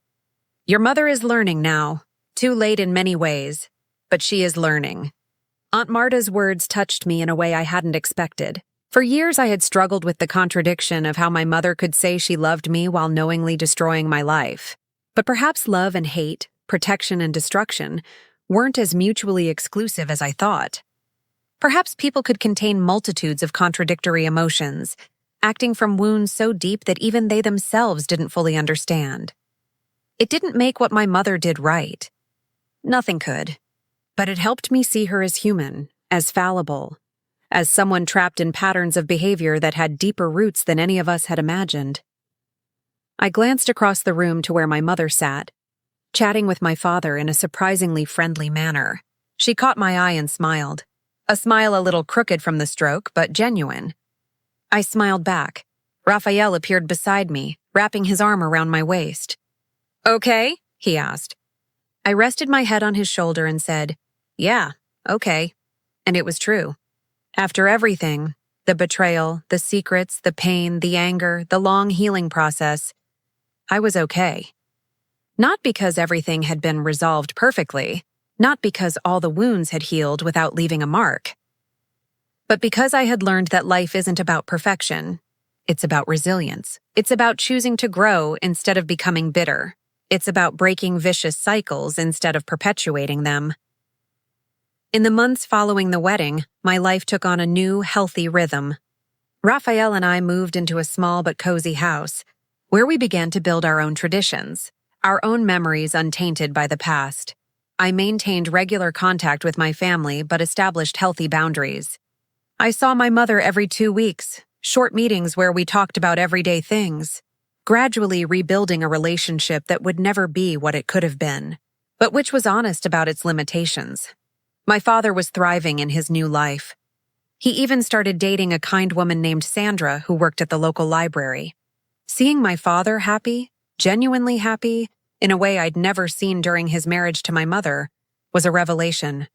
Your mother is learning now, too late in many ways, but she is learning." Aunt Marta's words touched me in a way I hadn't expected. For years I had struggled with the contradiction of how my mother could say she loved me while knowingly destroying my life. But perhaps love and hate, protection and destruction, weren't as mutually exclusive as I thought. Perhaps people could contain multitudes of contradictory emotions, acting from wounds so deep that even they themselves didn't fully understand. It didn't make what my mother did right. Nothing could. But it helped me see her as human, as fallible, as someone trapped in patterns of behavior that had deeper roots than any of us had imagined. I glanced across the room to where my mother sat, chatting with my father in a surprisingly friendly manner. She caught my eye and smiled. A smile a little crooked from the stroke, but genuine. I smiled back. Raphael appeared beside me, wrapping his arm around my waist. "Okay?" he asked. I rested my head on his shoulder and said, "Yeah, okay." And it was true. After everything, the betrayal, the secrets, the pain, the anger, the long healing process, I was okay. Not because everything had been resolved perfectly, not because all the wounds had healed without leaving a mark, but because I had learned that life isn't about perfection. It's about resilience. It's about choosing to grow instead of becoming bitter. It's about breaking vicious cycles instead of perpetuating them. In the months following the wedding, my life took on a new, healthy rhythm. Raphael and I moved into a small but cozy house, where we began to build our own traditions, our own memories untainted by the past. I maintained regular contact with my family but established healthy boundaries. I saw my mother every 2 weeks, short meetings where we talked about everyday things, gradually rebuilding a relationship that would never be what it could have been, but which was honest about its limitations. My father was thriving in his new life. He even started dating a kind woman named Sandra who worked at the local library. Seeing my father happy, genuinely happy, in a way I'd never seen during his marriage to my mother, was a revelation.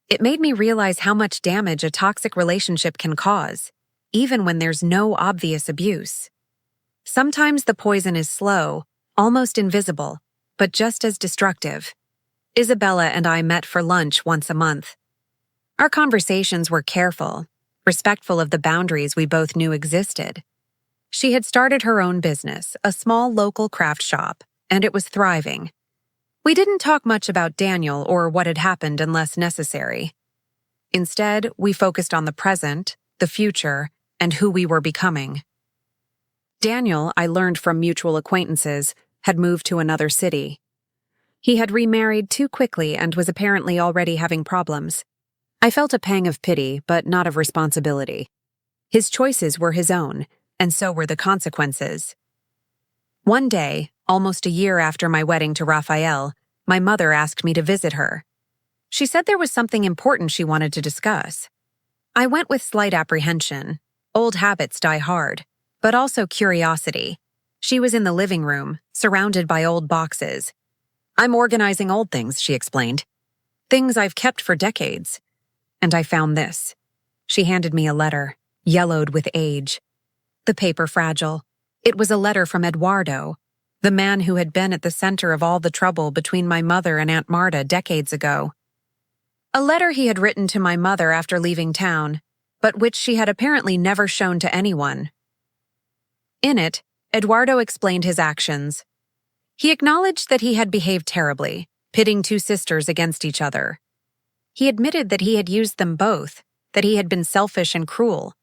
It made me realize how much damage a toxic relationship can cause, even when there's no obvious abuse. Sometimes the poison is slow, almost invisible, but just as destructive. Isabella and I met for lunch once a month. Our conversations were careful, respectful of the boundaries we both knew existed. She had started her own business, a small local craft shop, and it was thriving. We didn't talk much about Daniel or what had happened unless necessary. Instead, we focused on the present, the future, and who we were becoming. Daniel, I learned from mutual acquaintances, had moved to another city. He had remarried too quickly and was apparently already having problems. I felt a pang of pity, but not of responsibility. His choices were his own, and so were the consequences. One day, almost a year after my wedding to Raphael, my mother asked me to visit her. She said there was something important she wanted to discuss. I went with slight apprehension. Old habits die hard, but also curiosity. She was in the living room, surrounded by old boxes. "I'm organizing old things," she explained. "Things I've kept for decades. And I found this." She handed me a letter. yellowed with age. The paper fragile. It was a letter from Eduardo, the man who had been at the center of all the trouble between my mother and Aunt Marta decades ago. A letter he had written to my mother after leaving town, but which she had apparently never shown to anyone. In it, Eduardo explained his actions. He acknowledged that he had behaved terribly, pitting two sisters against each other. He admitted that he had used them both, that he had been selfish and cruel,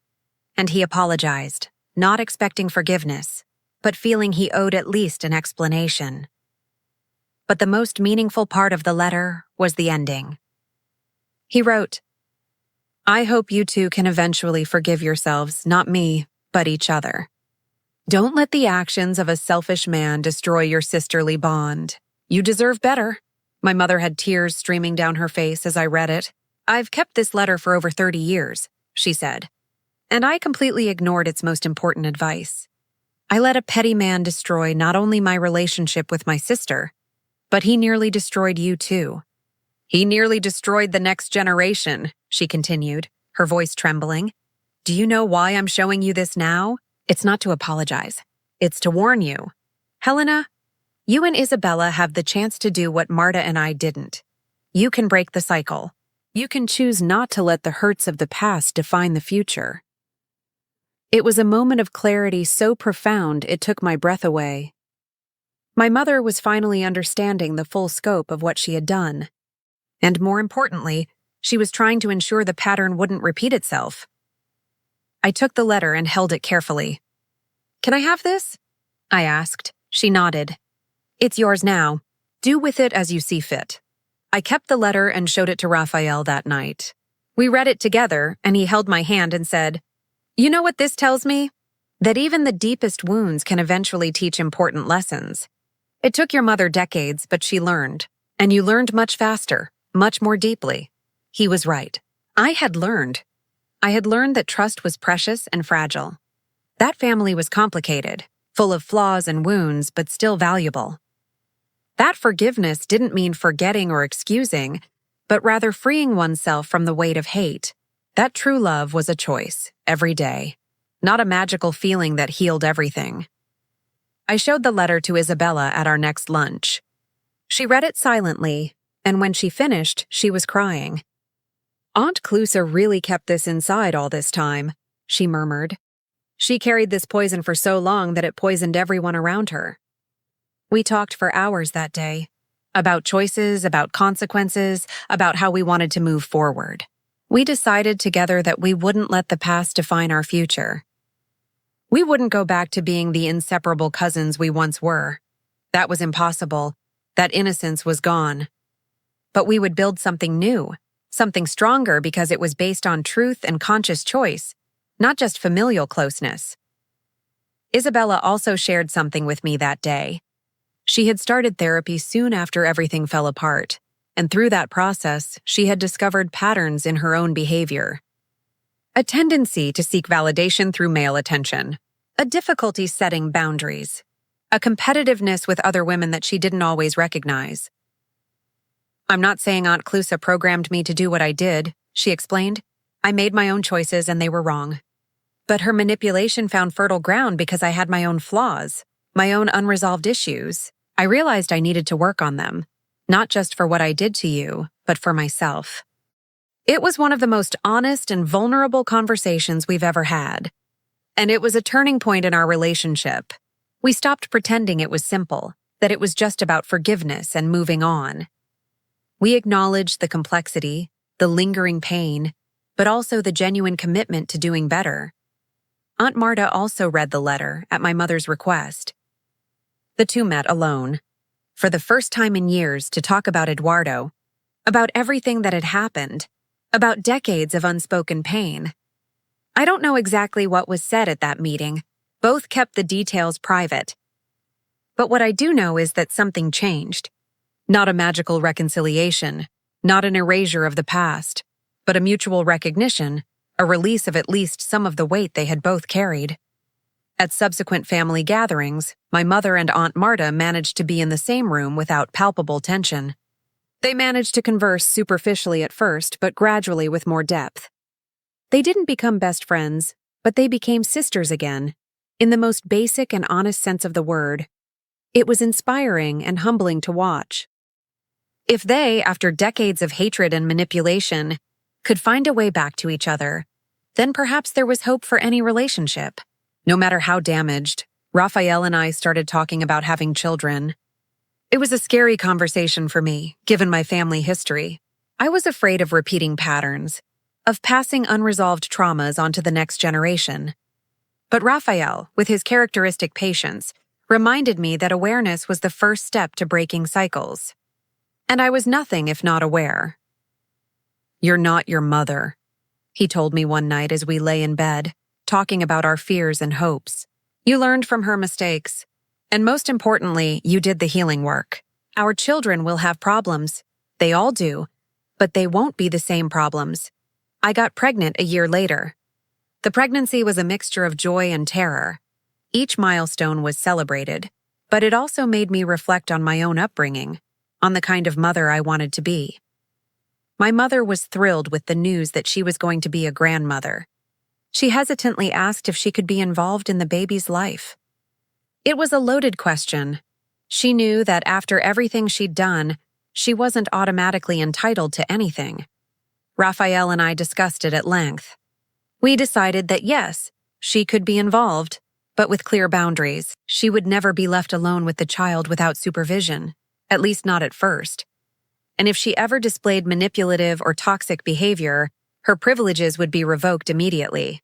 and he apologized, not expecting forgiveness, but feeling he owed at least an explanation. But the most meaningful part of the letter was the ending. He wrote, "I hope you two can eventually forgive yourselves, not me, but each other. Don't let the actions of a selfish man destroy your sisterly bond. You deserve better." My mother had tears streaming down her face as I read it. "I've kept this letter for over 30 years, she said, and I completely ignored its most important advice. I let a petty man destroy not only my relationship with my sister, but he nearly destroyed you too. He nearly destroyed the next generation," she continued, her voice trembling. "Do you know why I'm showing you this now? It's not to apologize. It's to warn you. Helena, you and Isabella have the chance to do what Marta and I didn't. You can break the cycle. You can choose not to let the hurts of the past define the future." It was a moment of clarity so profound it took my breath away. My mother was finally understanding the full scope of what she had done. And more importantly, she was trying to ensure the pattern wouldn't repeat itself. I took the letter and held it carefully. "Can I have this?" I asked. She nodded. "It's yours now. Do with it as you see fit." I kept the letter and showed it to Raphael that night. We read it together, and he held my hand and said, "You know what this tells me? That even the deepest wounds can eventually teach important lessons. It took your mother decades, but she learned. And you learned much faster, much more deeply." He was right. I had learned. I had learned that trust was precious and fragile. That family was complicated, full of flaws and wounds, but still valuable. That forgiveness didn't mean forgetting or excusing, but rather freeing oneself from the weight of hate. That true love was a choice, every day, not a magical feeling that healed everything. I showed the letter to Isabella at our next lunch. She read it silently, and when she finished, she was crying. "Aunt Clusa really kept this inside all this time," she murmured. "She carried this poison for so long that it poisoned everyone around her." We talked for hours that day, about choices, about consequences, about how we wanted to move forward. We decided together that we wouldn't let the past define our future. We wouldn't go back to being the inseparable cousins we once were. That was impossible. That innocence was gone. But we would build something new, something stronger because it was based on truth and conscious choice, not just familial closeness. Isabella also shared something with me that day. She had started therapy soon after everything fell apart, and through that process, she had discovered patterns in her own behavior. A tendency to seek validation through male attention, a difficulty setting boundaries, a competitiveness with other women that she didn't always recognize. "I'm not saying Aunt Clusa programmed me to do what I did," she explained. "I made my own choices and they were wrong. But her manipulation found fertile ground because I had my own flaws, my own unresolved issues. I realized I needed to work on them, not just for what I did to you, but for myself." It was one of the most honest and vulnerable conversations we've ever had. And it was a turning point in our relationship. We stopped pretending it was simple, that it was just about forgiveness and moving on. We acknowledged the complexity, the lingering pain, but also the genuine commitment to doing better. Aunt Marta also read the letter at my mother's request. The two met alone, for the first time in years, to talk about Eduardo, about everything that had happened, about decades of unspoken pain. I don't know exactly what was said at that meeting. Both kept the details private. But what I do know is that something changed. Not a magical reconciliation, not an erasure of the past, but a mutual recognition, a release of at least some of the weight they had both carried. At subsequent family gatherings, my mother and Aunt Marta managed to be in the same room without palpable tension. They managed to converse superficially at first, but gradually with more depth. They didn't become best friends, but they became sisters again, in the most basic and honest sense of the word. It was inspiring and humbling to watch. If they, after decades of hatred and manipulation, could find a way back to each other, then perhaps there was hope for any relationship. No matter how damaged, Raphael and I started talking about having children. It was a scary conversation for me, given my family history. I was afraid of repeating patterns, of passing unresolved traumas onto the next generation. But Raphael, with his characteristic patience, reminded me that awareness was the first step to breaking cycles. And I was nothing if not aware. "You're not your mother," he told me one night as we lay in bed, talking about our fears and hopes. "You learned from her mistakes. And most importantly, you did the healing work. Our children will have problems. They all do. But they won't be the same problems." I got pregnant a year later. The pregnancy was a mixture of joy and terror. Each milestone was celebrated, but it also made me reflect on my own upbringing, on the kind of mother I wanted to be. My mother was thrilled with the news that she was going to be a grandmother. She hesitantly asked if she could be involved in the baby's life. It was a loaded question. She knew that after everything she'd done, she wasn't automatically entitled to anything. Raphael and I discussed it at length. We decided that yes, she could be involved, but with clear boundaries. She would never be left alone with the child without supervision, at least not at first. And if she ever displayed manipulative or toxic behavior, her privileges would be revoked immediately.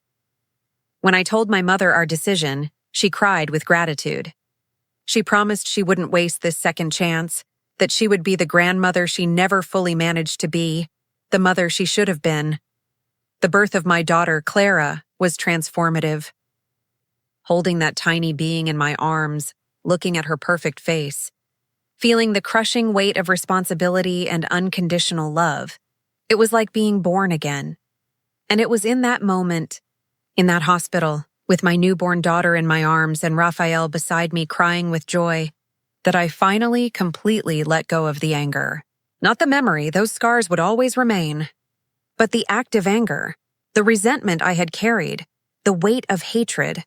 When I told my mother our decision, she cried with gratitude. She promised she wouldn't waste this second chance, that she would be the grandmother she never fully managed to be, the mother she should have been. The birth of my daughter, Clara, was transformative. Holding that tiny being in my arms, looking at her perfect face, feeling the crushing weight of responsibility and unconditional love, it was like being born again. And it was in that moment, in that hospital, with my newborn daughter in my arms and Raphael beside me crying with joy, that I finally completely let go of the anger. Not the memory, those scars would always remain, but the active anger, the resentment I had carried, the weight of hatred.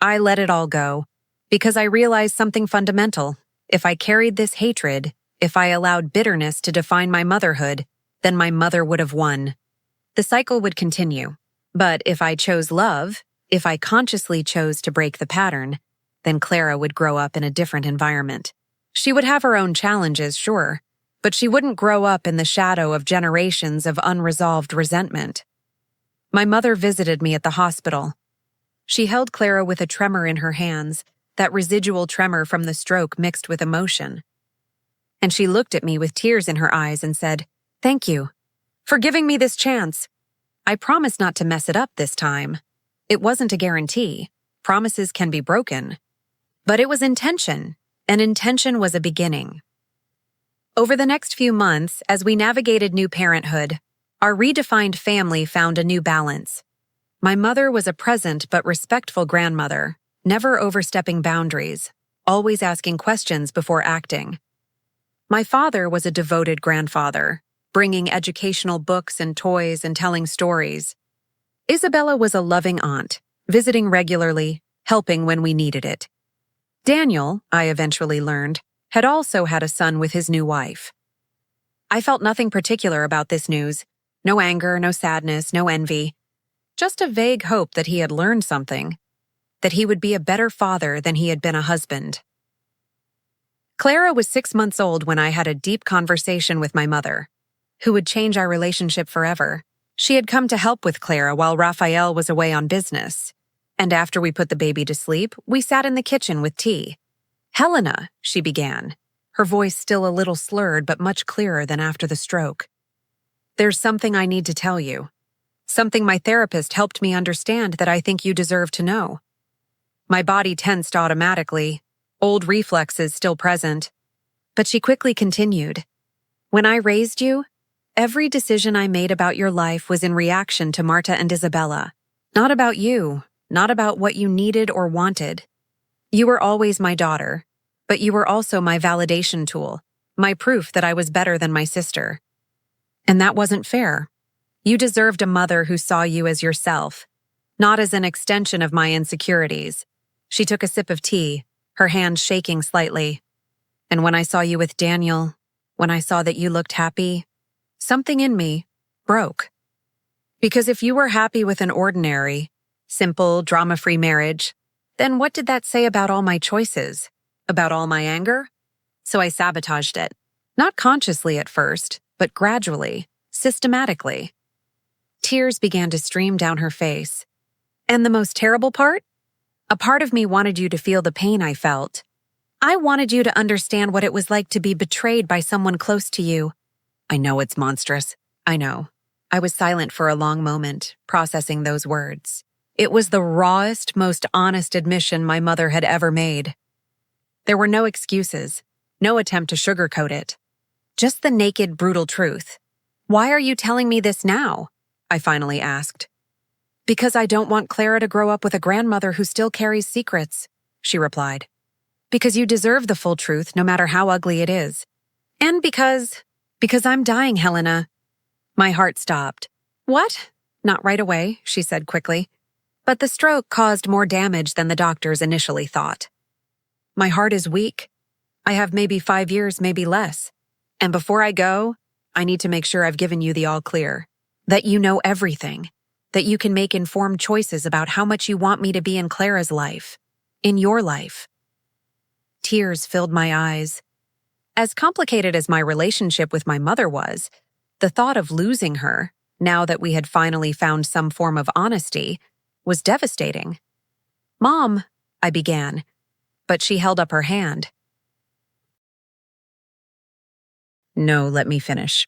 I let it all go, because I realized something fundamental. If I carried this hatred, if I allowed bitterness to define my motherhood, then my mother would have won. The cycle would continue. But if I chose love, if I consciously chose to break the pattern, then Clara would grow up in a different environment. She would have her own challenges, sure, but she wouldn't grow up in the shadow of generations of unresolved resentment. My mother visited me at the hospital. She held Clara with a tremor in her hands, that residual tremor from the stroke mixed with emotion. And she looked at me with tears in her eyes and said, "Thank you for giving me this chance. I promise not to mess it up this time." It wasn't a guarantee. Promises can be broken. But it was intention, and intention was a beginning. Over the next few months, as we navigated new parenthood, our redefined family found a new balance. My mother was a present but respectful grandmother, never overstepping boundaries, always asking questions before acting. My father was a devoted grandfather, bringing educational books and toys and telling stories. Isabella was a loving aunt, visiting regularly, helping when we needed it. Daniel, I eventually learned, had also had a son with his new wife. I felt nothing particular about this news. No anger, no sadness, no envy. Just a vague hope that he had learned something, that he would be a better father than he had been a husband. Clara was 6 months old when I had a deep conversation with my mother, who would change our relationship forever. She had come to help with Clara while Raphael was away on business, and after we put the baby to sleep, we sat in the kitchen with tea. "Helena," she began, her voice still a little slurred but much clearer than after the stroke. "There's something I need to tell you. Something my therapist helped me understand that I think you deserve to know." My body tensed automatically, old reflexes still present. But she quickly continued, "When I raised you, every decision I made about your life was in reaction to Marta and Isabella. Not about you, not about what you needed or wanted. You were always my daughter, but you were also my validation tool, my proof that I was better than my sister. And that wasn't fair. You deserved a mother who saw you as yourself, not as an extension of my insecurities. She took a sip of tea, her hand shaking slightly. And when I saw you with Daniel, when I saw that you looked happy, something in me broke. Because if you were happy with an ordinary, simple, drama-free marriage, then what did that say about all my choices? About all my anger? So I sabotaged it. Not consciously at first, but gradually, systematically. Tears began to stream down her face. And the most terrible part? A part of me wanted you to feel the pain I felt. I wanted you to understand what it was like to be betrayed by someone close to you. I know it's monstrous. I know. I was silent for a long moment, processing those words. It was the rawest, most honest admission my mother had ever made. There were no excuses, no attempt to sugarcoat it. Just the naked, brutal truth. Why are you telling me this now? I finally asked. Because I don't want Clara to grow up with a grandmother who still carries secrets, she replied. Because you deserve the full truth, no matter how ugly it is. And because I'm dying, Helena. My heart stopped. What? Not right away, she said quickly. But the stroke caused more damage than the doctors initially thought. My heart is weak. I have maybe 5 years, maybe less. And before I go, I need to make sure I've given you the all clear. That you know everything. That you can make informed choices about how much you want me to be in Clara's life. In your life. Tears filled my eyes. As complicated as my relationship with my mother was, the thought of losing her, now that we had finally found some form of honesty, was devastating. Mom, I began, but she held up her hand. No, let me finish.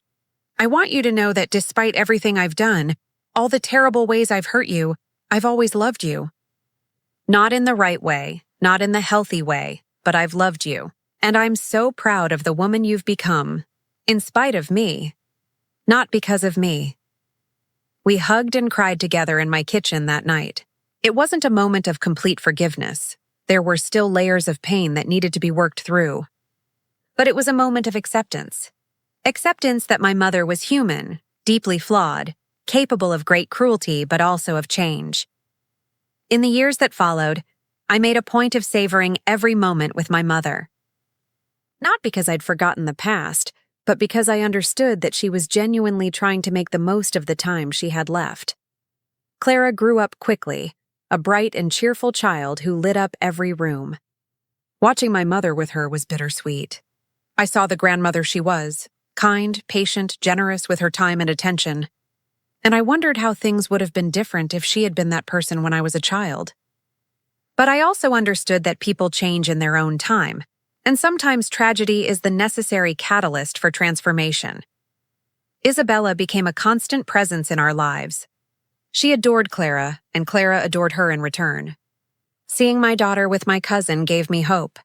I want you to know that despite everything I've done, all the terrible ways I've hurt you, I've always loved you. Not in the right way, not in the healthy way, but I've loved you. And I'm so proud of the woman you've become, in spite of me. Not because of me. We hugged and cried together in my kitchen that night. It wasn't a moment of complete forgiveness. There were still layers of pain that needed to be worked through. But it was a moment of acceptance. Acceptance that my mother was human, deeply flawed, capable of great cruelty but also of change. In the years that followed, I made a point of savoring every moment with my mother. Not because I'd forgotten the past, but because I understood that she was genuinely trying to make the most of the time she had left. Clara grew up quickly, a bright and cheerful child who lit up every room. Watching my mother with her was bittersweet. I saw the grandmother she was, kind, patient, generous with her time and attention. And I wondered how things would have been different if she had been that person when I was a child. But I also understood that people change in their own time, and sometimes tragedy is the necessary catalyst for transformation. Isabella became a constant presence in our lives. She adored Clara, and Clara adored her in return. Seeing my daughter with my cousin gave me hope.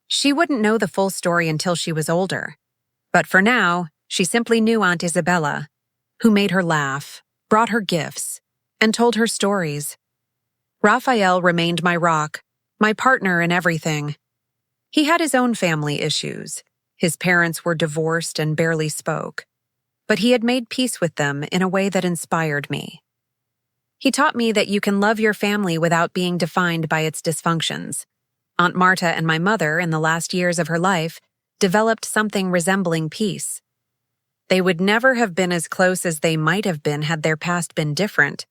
She wouldn't know the full story until she was older. But for now, she simply knew Aunt Isabella, who made her laugh, brought her gifts, and told her stories. Raphael remained my rock, my partner in everything. He had his own family issues. His parents were divorced and barely spoke. But he had made peace with them in a way that inspired me. He taught me that you can love your family without being defined by its dysfunctions. Aunt Marta and my mother, in the last years of her life, developed something resembling peace. They would never have been as close as they might have been had their past been different,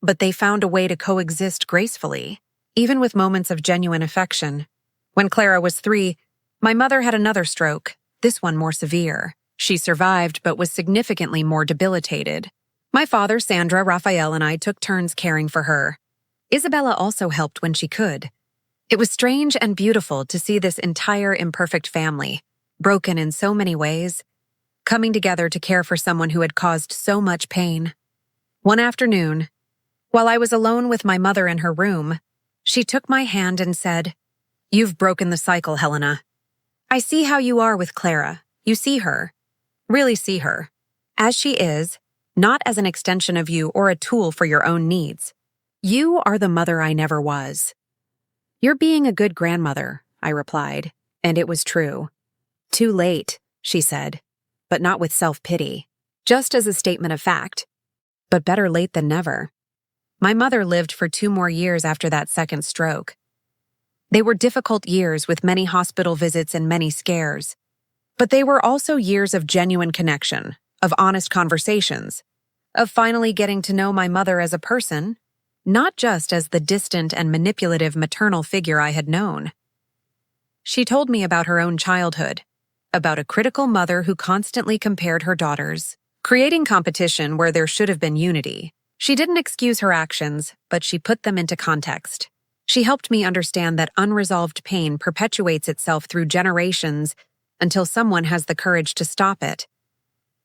but they found a way to coexist gracefully, even with moments of genuine affection. When Clara was 3, my mother had another stroke, this one more severe. She survived but was significantly more debilitated. My father, Sandra, Raphael, and I took turns caring for her. Isabella also helped when she could. It was strange and beautiful to see this entire imperfect family, broken in so many ways, coming together to care for someone who had caused so much pain. One afternoon, while I was alone with my mother in her room, she took my hand and said, "You've broken the cycle, Helena. I see how you are with Clara. You see her, really see her, as she is, not as an extension of you or a tool for your own needs. You are the mother I never was." "You're being a good grandmother," I replied, and it was true. "Too late," she said, but not with self-pity, just as a statement of fact. But better late than never. My mother lived for 2 more years after that second stroke. They were difficult years with many hospital visits and many scares. But they were also years of genuine connection, of honest conversations, of finally getting to know my mother as a person, not just as the distant and manipulative maternal figure I had known. She told me about her own childhood, about a critical mother who constantly compared her daughters, creating competition where there should have been unity. She didn't excuse her actions, but she put them into context. She helped me understand that unresolved pain perpetuates itself through generations until someone has the courage to stop it.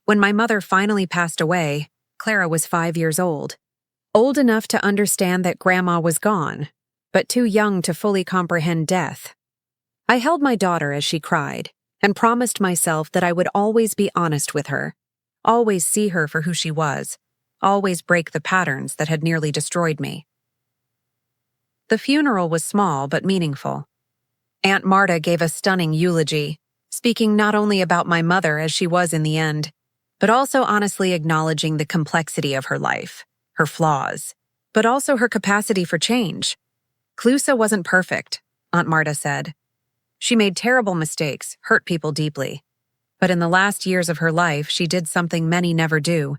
When my mother finally passed away, Clara was 5 years old enough to understand that Grandma was gone, but too young to fully comprehend death. I held my daughter as she cried, and promised myself that I would always be honest with her, always see her for who she was, always break the patterns that had nearly destroyed me. The funeral was small but meaningful. Aunt Marta gave a stunning eulogy, speaking not only about my mother as she was in the end, but also honestly acknowledging the complexity of her life, her flaws, but also her capacity for change. Clusa wasn't perfect, Aunt Marta said. She made terrible mistakes, hurt people deeply. But in the last years of her life, she did something many never do.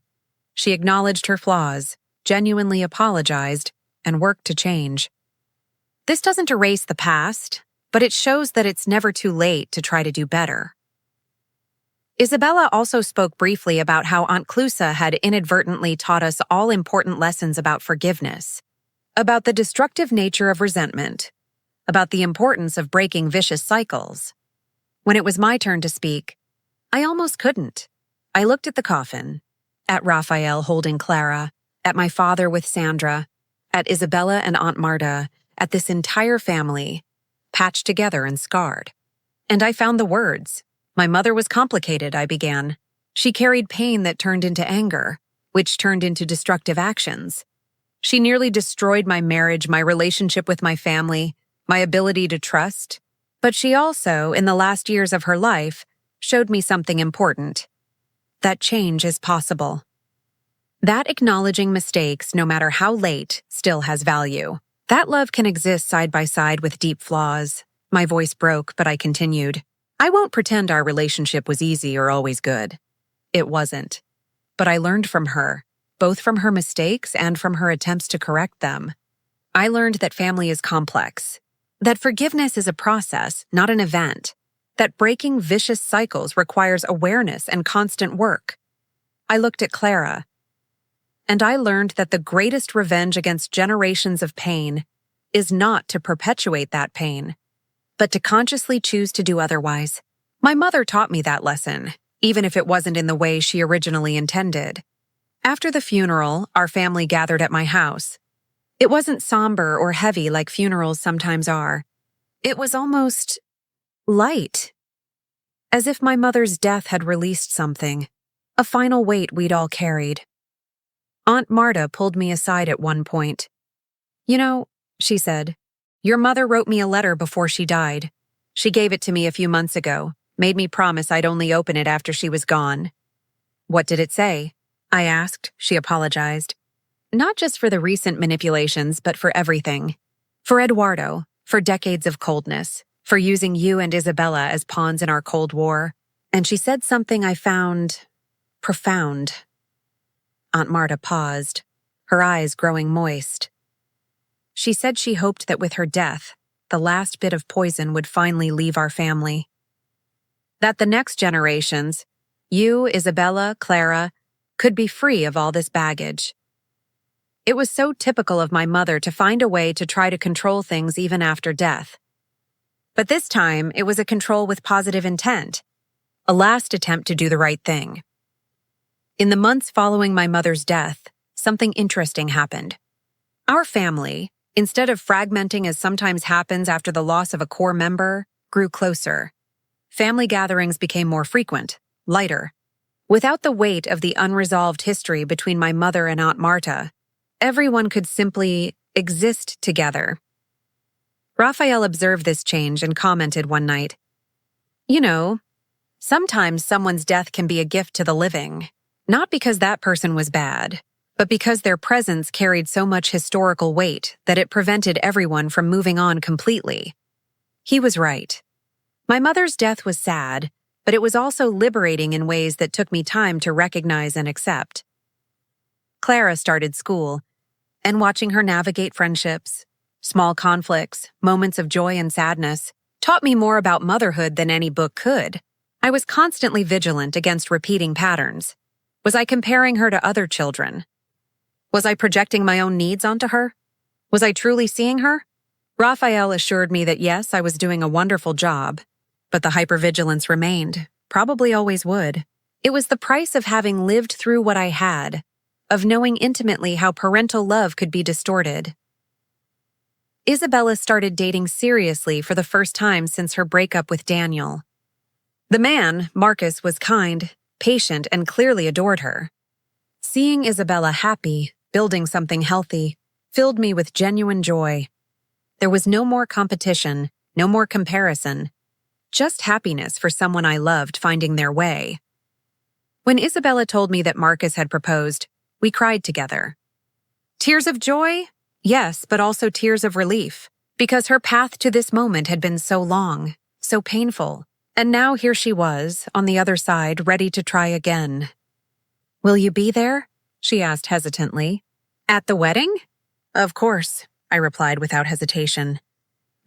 She acknowledged her flaws, genuinely apologized, and worked to change. This doesn't erase the past, but it shows that it's never too late to try to do better. Isabella also spoke briefly about how Aunt Clusa had inadvertently taught us all important lessons about forgiveness, about the destructive nature of resentment, about the importance of breaking vicious cycles. When it was my turn to speak, I almost couldn't. I looked at the coffin, at Raphael holding Clara, at my father with Sandra, at Isabella and Aunt Marta, at this entire family, patched together and scarred. And I found the words. My mother was complicated, I began. She carried pain that turned into anger, which turned into destructive actions. She nearly destroyed my marriage, my relationship with my family, my ability to trust. But she also, in the last years of her life, showed me something important. That change is possible. That acknowledging mistakes, no matter how late, still has value. That love can exist side by side with deep flaws. My voice broke, but I continued. I won't pretend our relationship was easy or always good. It wasn't. But I learned from her, both from her mistakes and from her attempts to correct them. I learned that family is complex, that forgiveness is a process, not an event, that breaking vicious cycles requires awareness and constant work. I looked at Clara, and I learned that the greatest revenge against generations of pain is not to perpetuate that pain, but to consciously choose to do otherwise. My mother taught me that lesson, even if it wasn't in the way she originally intended. After the funeral, our family gathered at my house. It wasn't somber or heavy like funerals sometimes are. It was almost light, as if my mother's death had released something, a final weight we'd all carried. Aunt Marta pulled me aside at one point. You know, she said, your mother wrote me a letter before she died. She gave it to me a few months ago, made me promise I'd only open it after she was gone. What did it say? I asked. She apologized. Not just for the recent manipulations, but for everything. For Eduardo, for decades of coldness, for using you and Isabella as pawns in our Cold War. And she said something I found profound. Aunt Marta paused, her eyes growing moist. She said she hoped that with her death, the last bit of poison would finally leave our family. That the next generations, you, Isabella, Clara, could be free of all this baggage. It was so typical of my mother to find a way to try to control things even after death. But this time, it was a control with positive intent, a last attempt to do the right thing. In the months following my mother's death, something interesting happened. Our family, instead of fragmenting as sometimes happens after the loss of a core member, grew closer. Family gatherings became more frequent, lighter. Without the weight of the unresolved history between my mother and Aunt Marta, everyone could simply exist together. Raphael observed this change and commented one night, You know, sometimes someone's death can be a gift to the living, not because that person was bad, but because their presence carried so much historical weight that it prevented everyone from moving on completely. He was right. My mother's death was sad, but it was also liberating in ways that took me time to recognize and accept. Clara started school, and watching her navigate friendships, small conflicts, moments of joy and sadness, taught me more about motherhood than any book could. I was constantly vigilant against repeating patterns. Was I comparing her to other children? Was I projecting my own needs onto her? Was I truly seeing her? Raphael assured me that yes, I was doing a wonderful job, but the hypervigilance remained, probably always would. It was the price of having lived through what I had, of knowing intimately how parental love could be distorted. Isabella started dating seriously for the first time since her breakup with Daniel. The man, Marcus, was kind, patient, and clearly adored her. Seeing Isabella happy, building something healthy, filled me with genuine joy. There was no more competition, no more comparison, just happiness for someone I loved finding their way. When Isabella told me that Marcus had proposed, we cried together. Tears of joy? Yes, but also tears of relief, because her path to this moment had been so long, so painful, and now here she was, on the other side, ready to try again. Will you be there? She asked hesitantly. At the wedding? Of course, I replied without hesitation.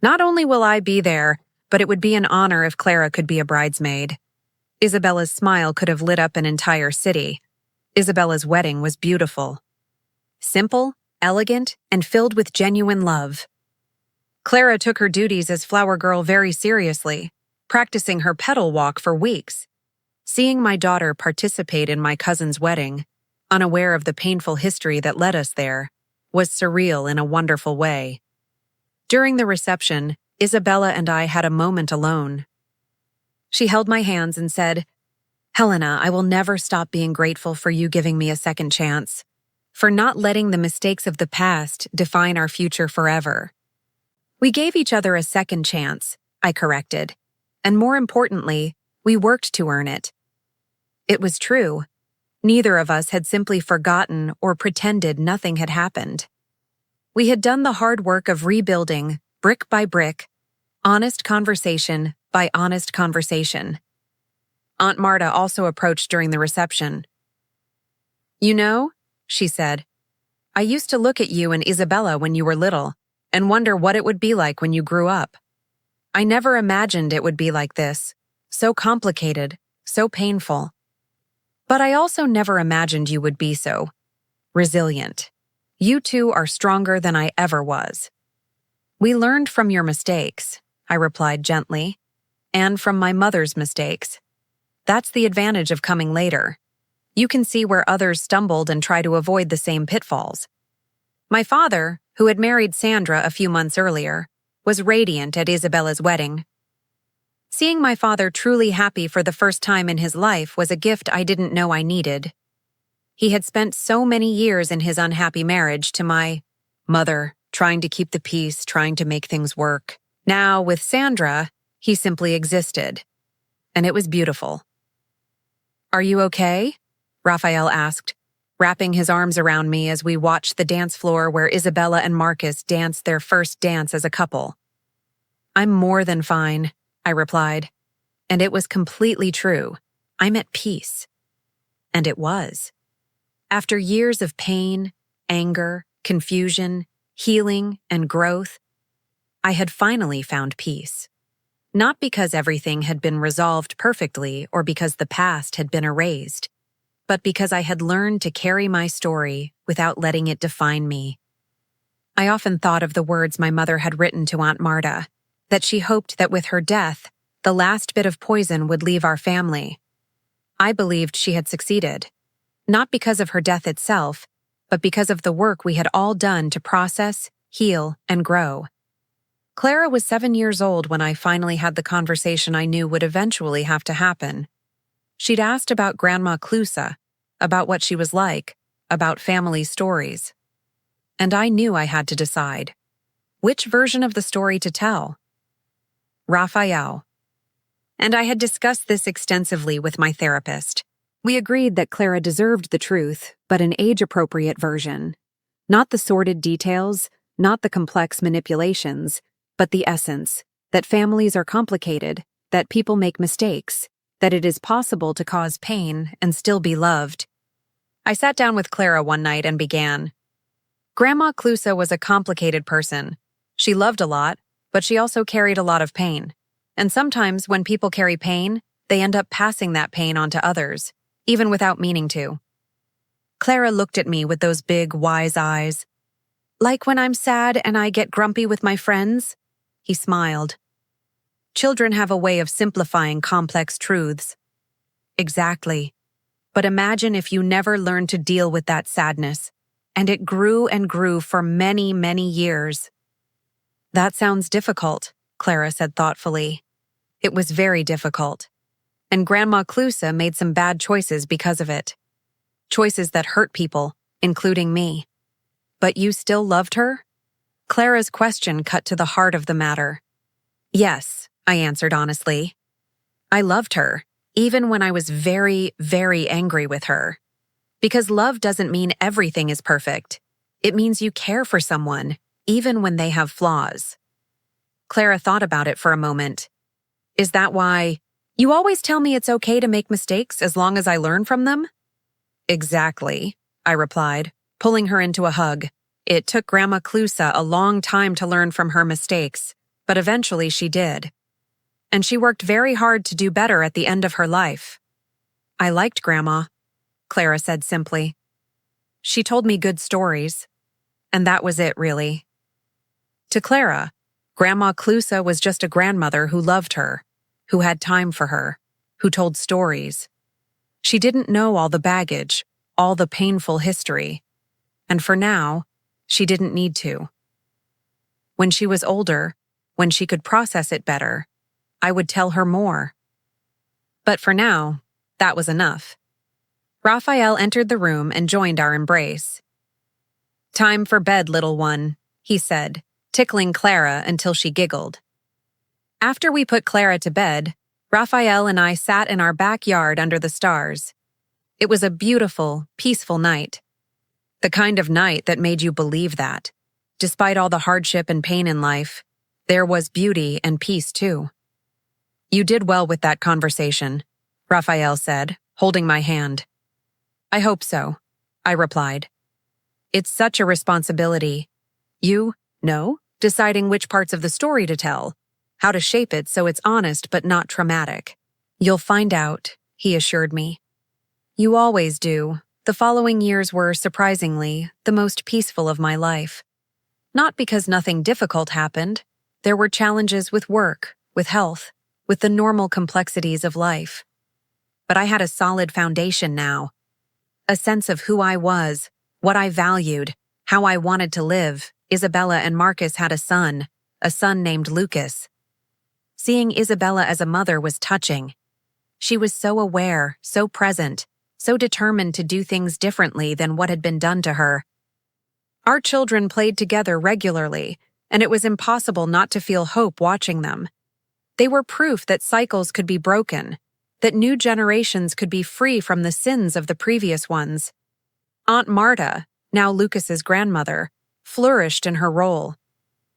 Not only will I be there, but it would be an honor if Clara could be a bridesmaid. Isabella's smile could have lit up an entire city. Isabella's wedding was beautiful. Simple, elegant, and filled with genuine love. Clara took her duties as flower girl very seriously, practicing her petal walk for weeks. Seeing my daughter participate in my cousin's wedding, unaware of the painful history that led us there, was surreal in a wonderful way. During the reception, Isabella and I had a moment alone. She held my hands and said, "Helena, I will never stop being grateful for you giving me a second chance, for not letting the mistakes of the past define our future forever." We gave each other a second chance, I corrected, and more importantly, we worked to earn it. It was true. Neither of us had simply forgotten or pretended nothing had happened. We had done the hard work of rebuilding, brick by brick, honest conversation by honest conversation. Aunt Marta also approached during the reception. "You know," she said, "I used to look at you and Isabella when you were little and wonder what it would be like when you grew up. I never imagined it would be like this, so complicated, so painful. But I also never imagined you would be so resilient. You two are stronger than I ever was." "We learned from your mistakes," I replied gently, "and from my mother's mistakes. That's the advantage of coming later. You can see where others stumbled and try to avoid the same pitfalls." My father, who had married Sandra a few months earlier, was radiant at Isabella's wedding. Seeing my father truly happy for the first time in his life was a gift I didn't know I needed. He had spent so many years in his unhappy marriage to my mother, trying to keep the peace, trying to make things work. Now, with Sandra, he simply existed, and it was beautiful. "Are you okay?" Raphael asked, wrapping his arms around me as we watched the dance floor where Isabella and Marcus danced their first dance as a couple. "I'm more than fine," I replied, and it was completely true. I'm at peace. And it was. After years of pain, anger, confusion, healing, and growth, I had finally found peace. Not because everything had been resolved perfectly or because the past had been erased, but because I had learned to carry my story without letting it define me. I often thought of the words my mother had written to Aunt Marta, that she hoped that with her death, the last bit of poison would leave our family. I believed she had succeeded, not because of her death itself, but because of the work we had all done to process, heal, and grow. Clara was 7 years old when I finally had the conversation I knew would eventually have to happen. She'd asked about Grandma Clusa, about what she was like, about family stories. And I knew I had to decide. Which version of the story to tell? Raphael. And I had discussed this extensively with my therapist. We agreed that Clara deserved the truth, but an age-appropriate version. Not the sordid details, not the complex manipulations, but the essence, that families are complicated, that people make mistakes, that it is possible to cause pain and still be loved. I sat down with Clara one night and began. Grandma Clusa was a complicated person. She loved a lot, but she also carried a lot of pain. And sometimes when people carry pain, they end up passing that pain on to others, even without meaning to. Clara looked at me with those big, wise eyes. Like when I'm sad and I get grumpy with my friends? He smiled. Children have a way of simplifying complex truths. Exactly. But imagine if you never learned to deal with that sadness, and it grew and grew for many, many years. That sounds difficult, Clara said thoughtfully. It was very difficult. And Grandma Clusa made some bad choices because of it. Choices that hurt people, including me. But you still loved her? Clara's question cut to the heart of the matter. Yes, I answered honestly. I loved her, even when I was very, very angry with her. Because love doesn't mean everything is perfect. It means you care for someone, even when they have flaws. Clara thought about it for a moment. Is that why you always tell me it's okay to make mistakes as long as I learn from them? Exactly, I replied, pulling her into a hug. It took Grandma Clusa a long time to learn from her mistakes, but eventually she did. And she worked very hard to do better at the end of her life. I liked Grandma, Clara said simply. She told me good stories, and that was it, really. To Clara, Grandma Clusa was just a grandmother who loved her, who had time for her, who told stories. She didn't know all the baggage, all the painful history, and for now, she didn't need to. When she was older, when she could process it better, I would tell her more. But for now, that was enough. Raphael entered the room and joined our embrace. Time for bed, little one, he said, tickling Clara until she giggled. After we put Clara to bed, Raphael and I sat in our backyard under the stars. It was a beautiful, peaceful night. The kind of night that made you believe that, despite all the hardship and pain in life, there was beauty and peace too. You did well with that conversation, Raphael said, holding my hand. I hope so, I replied. It's such a responsibility. You know, deciding which parts of the story to tell, how to shape it so it's honest but not traumatic. You'll find out, he assured me. You always do. The following years were, surprisingly, the most peaceful of my life. Not because nothing difficult happened. There were challenges with work, with health, with the normal complexities of life. But I had a solid foundation now. A sense of who I was, what I valued, how I wanted to live. Isabella and Marcus had a son named Lucas. Seeing Isabella as a mother was touching. She was so aware, so present, so determined to do things differently than what had been done to her. Our children played together regularly, and it was impossible not to feel hope watching them. They were proof that cycles could be broken, that new generations could be free from the sins of the previous ones. Aunt Marta, now Lucas's grandmother, flourished in her role.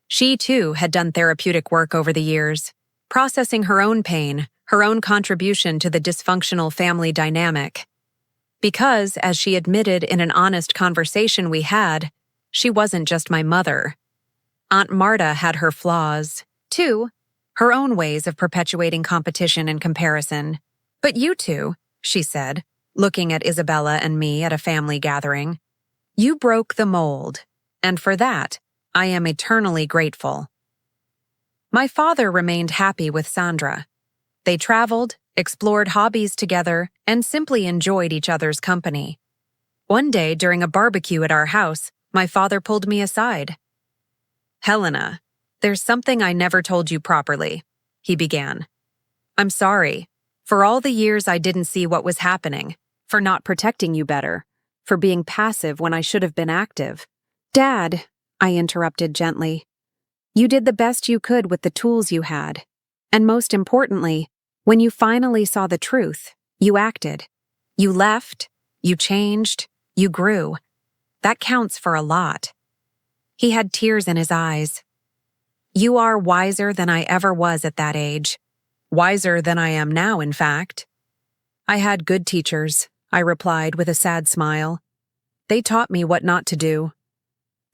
She, too, had done therapeutic work over the years, processing her own pain, her own contribution to the dysfunctional family dynamic. Because, as she admitted in an honest conversation we had, she wasn't just my mother. Aunt Marta had her flaws, too, her own ways of perpetuating competition and comparison. But you two, she said, looking at Isabella and me at a family gathering, you broke the mold, and for that, I am eternally grateful. My father remained happy with Sandra. They traveled, explored hobbies together, and simply enjoyed each other's company. One day during a barbecue at our house, my father pulled me aside. Helena, there's something I never told you properly, he began. I'm sorry. For all the years I didn't see what was happening, for not protecting you better, for being passive when I should have been active. Dad, I interrupted gently, you did the best you could with the tools you had. And most importantly, when you finally saw the truth, you acted. You left, you changed, you grew. That counts for a lot. He had tears in his eyes. You are wiser than I ever was at that age. Wiser than I am now, in fact. I had good teachers, I replied with a sad smile. They taught me what not to do.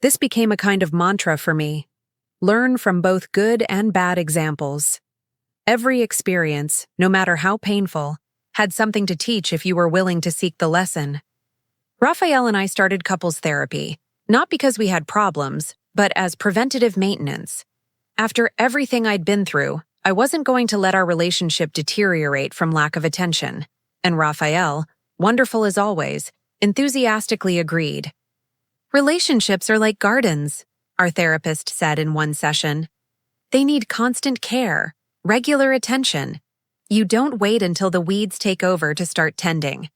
This became a kind of mantra for me. Learn from both good and bad examples. Every experience, no matter how painful, had something to teach if you were willing to seek the lesson. Raphael and I started couples therapy, not because we had problems, but as preventative maintenance. After everything I'd been through, I wasn't going to let our relationship deteriorate from lack of attention. And Raphael, wonderful as always, enthusiastically agreed. Relationships are like gardens, our therapist said in one session. They need constant care, regular attention. You don't wait until the weeds take over to start tending.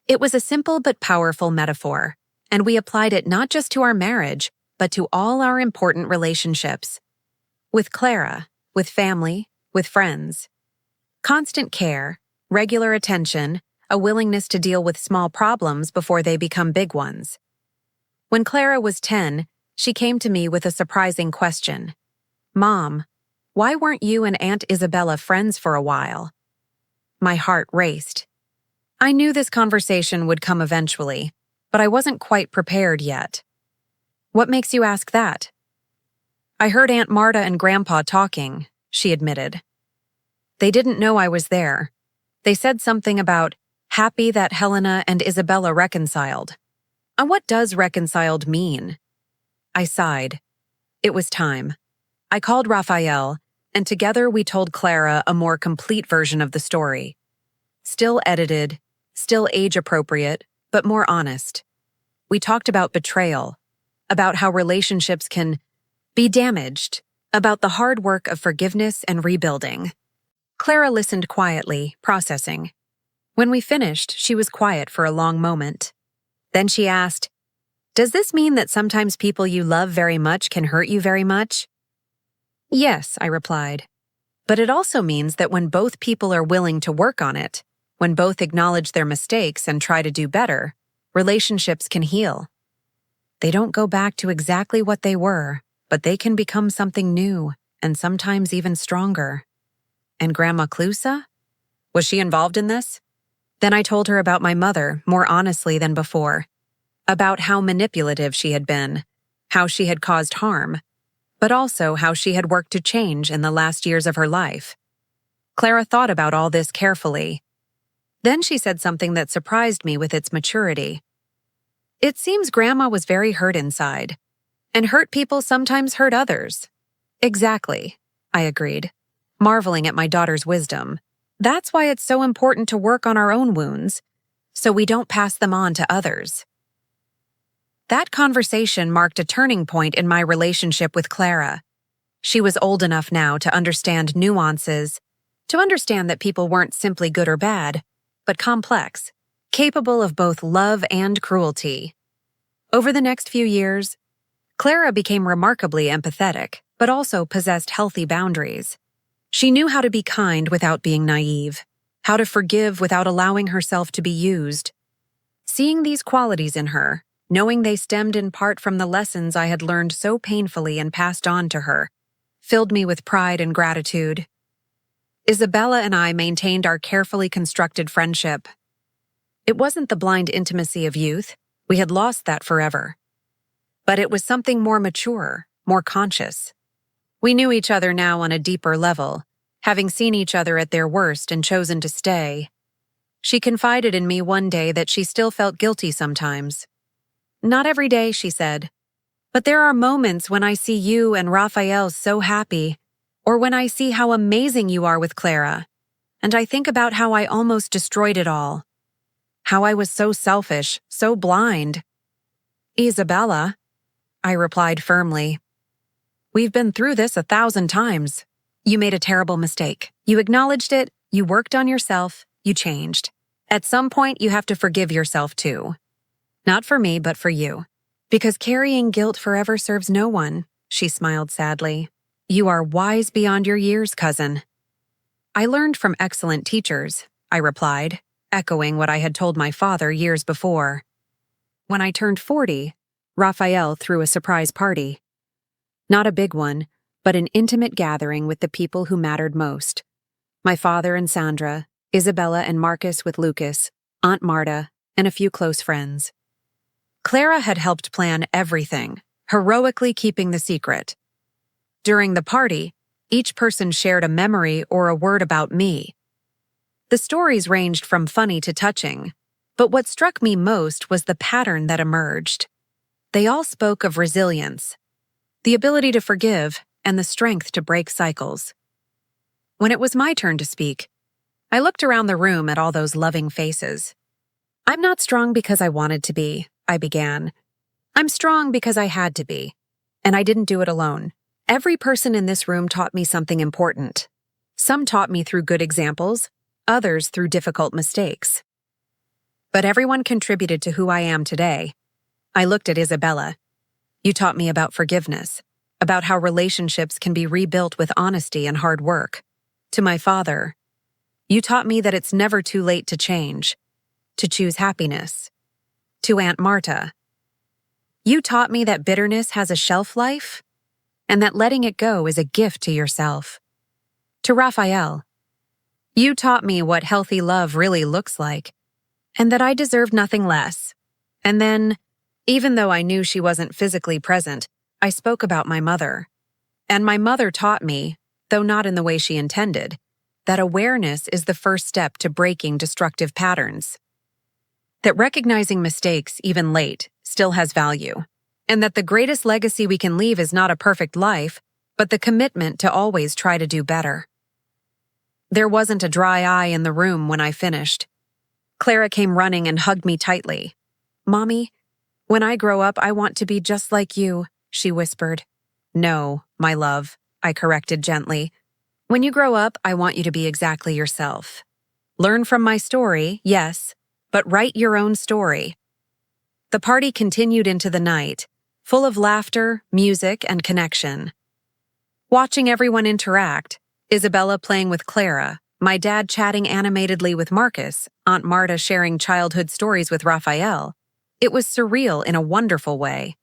It was a simple but powerful metaphor, and we applied it not just to our marriage, but to all our important relationships. With Clara, with family, with friends. Constant care, regular attention, a willingness to deal with small problems before they become big ones. When Clara was 10, she came to me with a surprising question. Mom, why weren't you and Aunt Isabella friends for a while? My heart raced. I knew this conversation would come eventually, but I wasn't quite prepared yet. What makes you ask that? I heard Aunt Marta and Grandpa talking, she admitted. They didn't know I was there. They said something about happy that Helena and Isabella reconciled. And what does reconciled mean? I sighed. It was time. I called Raphael, and together we told Clara a more complete version of the story. Still edited, still age-appropriate, but more honest. We talked about betrayal, about how relationships can be damaged, about the hard work of forgiveness and rebuilding. Clara listened quietly, processing. When we finished, she was quiet for a long moment. Then she asked, "Does this mean that sometimes people you love very much can hurt you very much?" "Yes," I replied. "But it also means that when both people are willing to work on it, when both acknowledge their mistakes and try to do better, relationships can heal. They don't go back to exactly what they were, but they can become something new, and sometimes even stronger." And Grandma Clusa? Was she involved in this? Then I told her about my mother, more honestly than before. About how manipulative she had been, how she had caused harm, but also how she had worked to change in the last years of her life. Clara thought about all this carefully. Then she said something that surprised me with its maturity. "It seems Grandma was very hurt inside, and hurt people sometimes hurt others." "Exactly," I agreed, marveling at my daughter's wisdom. "That's why it's so important to work on our own wounds, so we don't pass them on to others." That conversation marked a turning point in my relationship with Clara. She was old enough now to understand nuances, to understand that people weren't simply good or bad, but complex, capable of both love and cruelty. Over the next few years, Clara became remarkably empathetic, but also possessed healthy boundaries. She knew how to be kind without being naive, how to forgive without allowing herself to be used. Seeing these qualities in her, knowing they stemmed in part from the lessons I had learned so painfully and passed on to her, filled me with pride and gratitude. Isabella and I maintained our carefully constructed friendship. It wasn't the blind intimacy of youth, we had lost that forever. But it was something more mature, more conscious. We knew each other now on a deeper level, having seen each other at their worst and chosen to stay. She confided in me one day that she still felt guilty sometimes. "Not every day," she said, "but there are moments when I see you and Raphael so happy, or when I see how amazing you are with Clara, and I think about how I almost destroyed it all. How I was so selfish, so blind." "Isabella," I replied firmly, "we've been through this 1,000 times. You made a terrible mistake. You acknowledged it, you worked on yourself, you changed. At some point, you have to forgive yourself too. Not for me, but for you. Because carrying guilt forever serves no one," she smiled sadly. "You are wise beyond your years, cousin." "I learned from excellent teachers," I replied. echoing what I had told my father years before. When I turned 40, Raphael threw a surprise party. Not a big one, but an intimate gathering with the people who mattered most. My father and Sandra, Isabella and Marcus with Lucas, Aunt Marta, and a few close friends. Clara had helped plan everything, heroically keeping the secret. During the party, each person shared a memory or a word about me. The stories ranged from funny to touching, but what struck me most was the pattern that emerged. They all spoke of resilience, the ability to forgive, and the strength to break cycles. When it was my turn to speak, I looked around the room at all those loving faces. "I'm not strong because I wanted to be," I began. "I'm strong because I had to be. And I didn't do it alone. Every person in this room taught me something important. Some taught me through good examples, others through difficult mistakes. But everyone contributed to who I am today." I looked at Isabella. "You taught me about forgiveness, about how relationships can be rebuilt with honesty and hard work." To my father, "You taught me that it's never too late to change, to choose happiness." To Aunt Marta, "You taught me that bitterness has a shelf life, and that letting it go is a gift to yourself." To Raphael, "You taught me what healthy love really looks like, and that I deserve nothing less." And then, even though I knew she wasn't physically present, I spoke about my mother. And my mother taught me, though not in the way she intended, that awareness is the first step to breaking destructive patterns. That recognizing mistakes, even late, still has value. And that the greatest legacy we can leave is not a perfect life, but the commitment to always try to do better. There wasn't a dry eye in the room when I finished. Clara came running and hugged me tightly. "Mommy, when I grow up, I want to be just like you," she whispered. "No, my love," I corrected gently. "When you grow up, I want you to be exactly yourself. Learn from my story, yes, but write your own story." The party continued into the night, full of laughter, music, and connection. Watching everyone interact, Isabella playing with Clara, my dad chatting animatedly with Marcus, Aunt Marta sharing childhood stories with Raphael, it was surreal in a wonderful way.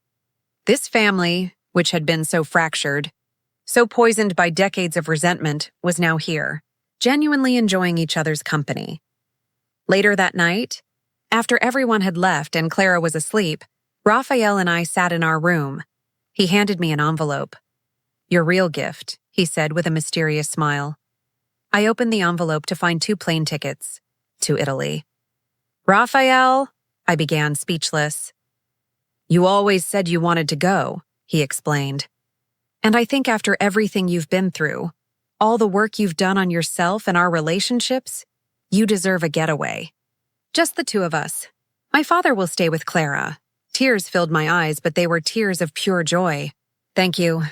This family, which had been so fractured, so poisoned by decades of resentment, was now here, genuinely enjoying each other's company. Later that night, after everyone had left and Clara was asleep, Raphael and I sat in our room. He handed me an envelope. "Your real gift," he said with a mysterious smile. I opened the envelope to find 2 plane tickets to Italy. "Raphael," I began, speechless. "You always said you wanted to go," he explained. "And I think after everything you've been through, all the work you've done on yourself and our relationships, you deserve a getaway. Just the 2 of us. My father will stay with Clara." Tears filled my eyes, but they were tears of pure joy. "Thank you.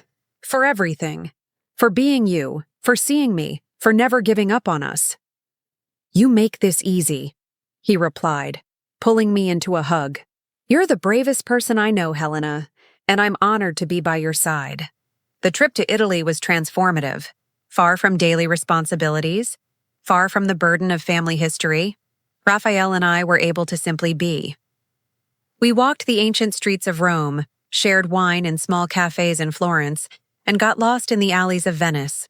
For everything. For being you. For seeing me. For never giving up on us." "You make this easy," he replied, pulling me into a hug. "You're the bravest person I know, Helena, and I'm honored to be by your side." The trip to Italy was transformative, far from daily responsibilities, far from the burden of family history. Raphael and I were able to simply be. We walked the ancient streets of Rome, shared wine in small cafes in Florence, and got lost in the alleys of Venice.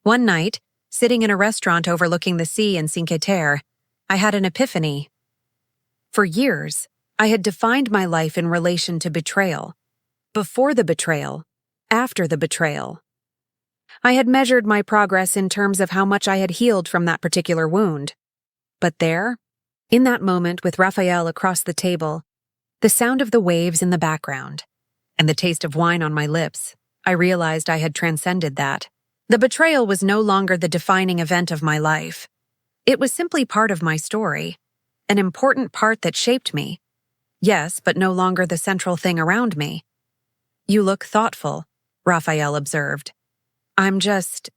One night, sitting in a restaurant overlooking the sea in Cinque Terre, I had an epiphany. For years, I had defined my life in relation to betrayal. Before the betrayal, after the betrayal. I had measured my progress in terms of how much I had healed from that particular wound. But there, in that moment with Raphael across the table, the sound of the waves in the background, and the taste of wine on my lips, I realized I had transcended that. The betrayal was no longer the defining event of my life. It was simply part of my story, an important part that shaped me. Yes, but no longer the central thing around me. "You look thoughtful," Raphael observed. "I'm just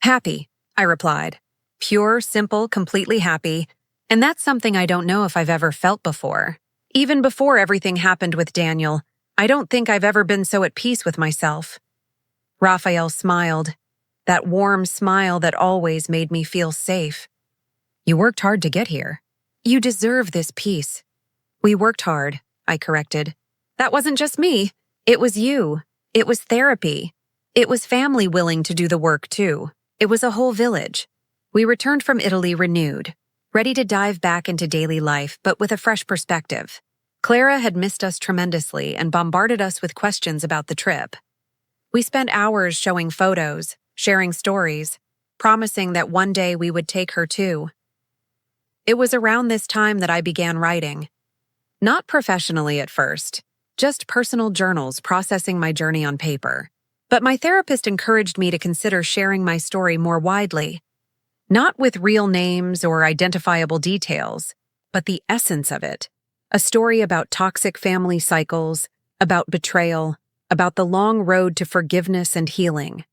happy," I replied. Pure, simple, completely happy, and that's something I don't know if I've ever felt before. Even before everything happened with Daniel, I don't think I've ever been so at peace with myself. Raphael smiled, that warm smile that always made me feel safe. "You worked hard to get here," You deserve this peace. We worked hard, I corrected. That wasn't just me. It was you. It was therapy. It was family willing to do the work, too. It was a whole village. We returned from Italy renewed, ready to dive back into daily life, but with a fresh perspective. Clara had missed us tremendously and bombarded us with questions about the trip. We spent hours showing photos, sharing stories, promising that one day we would take her too. It was around this time that I began writing. Not professionally at first, just personal journals processing my journey on paper. But my therapist encouraged me to consider sharing my story more widely. Not with real names or identifiable details, but the essence of it. A story about toxic family cycles, about betrayal, about the long road to forgiveness and healing.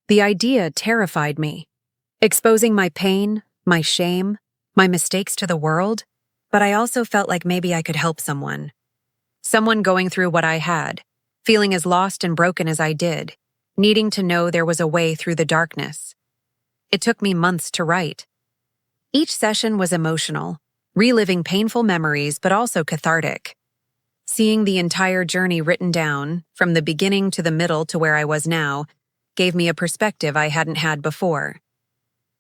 The idea terrified me. Exposing my pain, my shame, my mistakes to the world, but I also felt like maybe I could help someone. Someone going through what I had, feeling as lost and broken as I did, needing to know there was a way through the darkness. It took me months to write. Each session was emotional, reliving painful memories but also cathartic. Seeing the entire journey written down, from the beginning to the middle to where I was now, gave me a perspective I hadn't had before.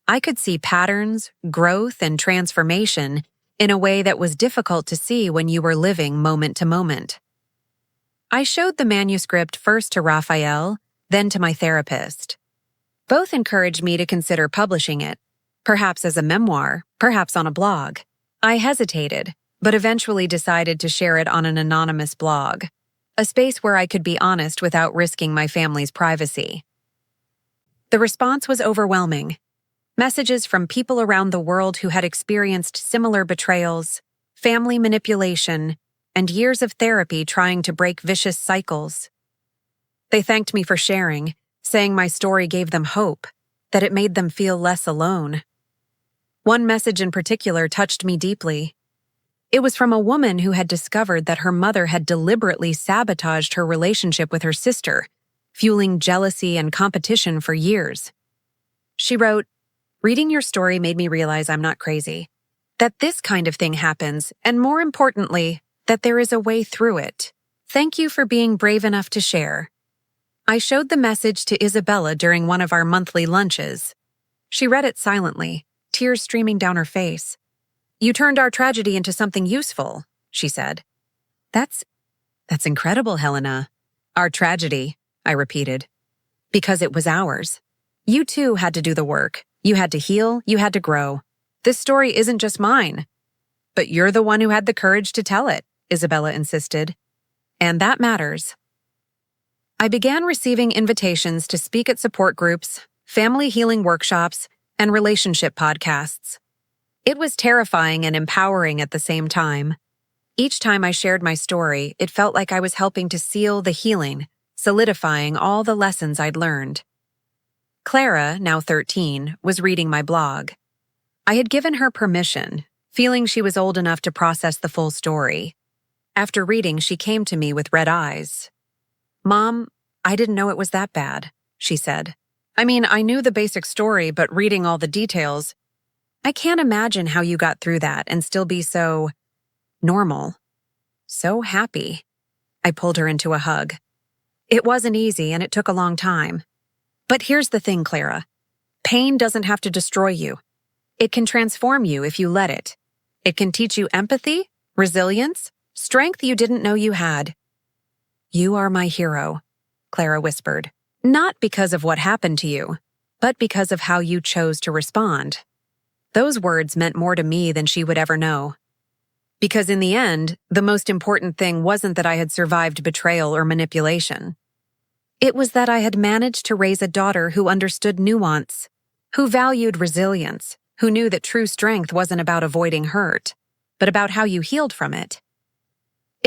I could see patterns, growth, and transformation in a way that was difficult to see when you were living moment to moment. I showed the manuscript first to Raphael, then to my therapist. Both encouraged me to consider publishing it, perhaps as a memoir, perhaps on a blog. I hesitated, but eventually decided to share it on an anonymous blog, a space where I could be honest without risking my family's privacy. The response was overwhelming. Messages from people around the world who had experienced similar betrayals, family manipulation, and years of therapy trying to break vicious cycles. They thanked me for sharing, saying my story gave them hope, that it made them feel less alone. One message in particular touched me deeply. It was from a woman who had discovered that her mother had deliberately sabotaged her relationship with her sister, fueling jealousy and competition for years. She wrote, "Reading your story made me realize I'm not crazy, that this kind of thing happens, and more importantly, that there is a way through it. Thank you for being brave enough to share." I showed the message to Isabella during one of our monthly lunches. She read it silently, tears streaming down her face. "You turned our tragedy into something useful," she said. That's incredible, Helena." "Our tragedy," I repeated. "Because it was ours. You too had to do the work. You had to heal, you had to grow. This story isn't just mine." "But you're the one who had the courage to tell it," Isabella insisted. "And that matters." I began receiving invitations to speak at support groups, family healing workshops, and relationship podcasts. It was terrifying and empowering at the same time. Each time I shared my story, it felt like I was helping to seal the healing, solidifying all the lessons I'd learned. Clara, now 13, was reading my blog. I had given her permission, feeling she was old enough to process the full story. After reading, she came to me with red eyes. "Mom, I didn't know it was that bad," she said. "I mean, I knew the basic story, but reading all the details, I can't imagine how you got through that and still be so normal, so happy." I pulled her into a hug. "It wasn't easy and it took a long time. But here's the thing, Clara. Pain doesn't have to destroy you. It can transform you if you let it. It can teach you empathy, resilience, strength you didn't know you had." "You are my hero," Clara whispered. "Not because of what happened to you, but because of how you chose to respond." Those words meant more to me than she would ever know. Because in the end, the most important thing wasn't that I had survived betrayal or manipulation. It was that I had managed to raise a daughter who understood nuance, who valued resilience, who knew that true strength wasn't about avoiding hurt, but about how you healed from it.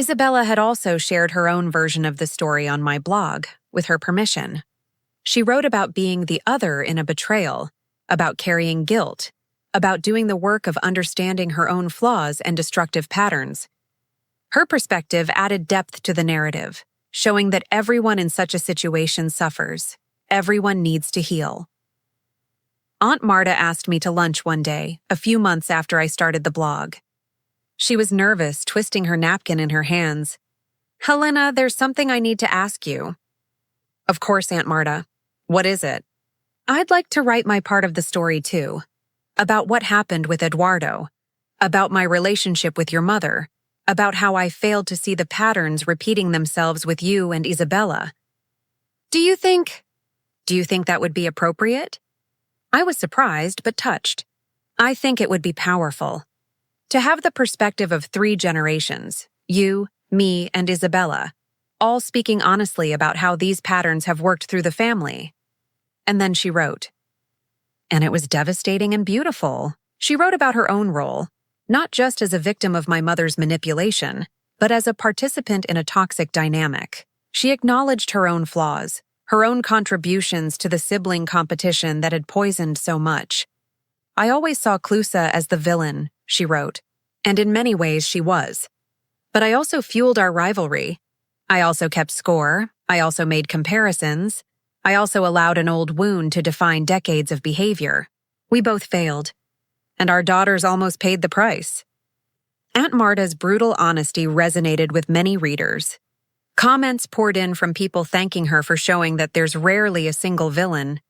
Isabella had also shared her own version of the story on my blog, with her permission. She wrote about being the other in a betrayal, about carrying guilt, about doing the work of understanding her own flaws and destructive patterns. Her perspective added depth to the narrative, showing that everyone in such a situation suffers. Everyone needs to heal. Aunt Marta asked me to lunch one day, a few months after I started the blog. She was nervous, twisting her napkin in her hands. "Helena, there's something I need to ask you." "Of course, Aunt Marta. What is it?" "I'd like to write my part of the story, too. About what happened with Eduardo. About my relationship with your mother. About how I failed to see the patterns repeating themselves with you and Isabella. Do you think that would be appropriate?" I was surprised but touched. I think it would be powerful. To have the perspective of 3 generations, you, me, and Isabella, all speaking honestly about how these patterns have worked through the family. And then she wrote. And it was devastating and beautiful. She wrote about her own role, not just as a victim of my mother's manipulation, but as a participant in a toxic dynamic. She acknowledged her own flaws, her own contributions to the sibling competition that had poisoned so much. "I always saw Clusa as the villain," she wrote, "and in many ways she was. But I also fueled our rivalry. I also kept score. I also made comparisons. I also allowed an old wound to define decades of behavior. We both failed. And our daughters almost paid the price." Aunt Marta's brutal honesty resonated with many readers. Comments poured in from people thanking her for showing that there's rarely a single villain,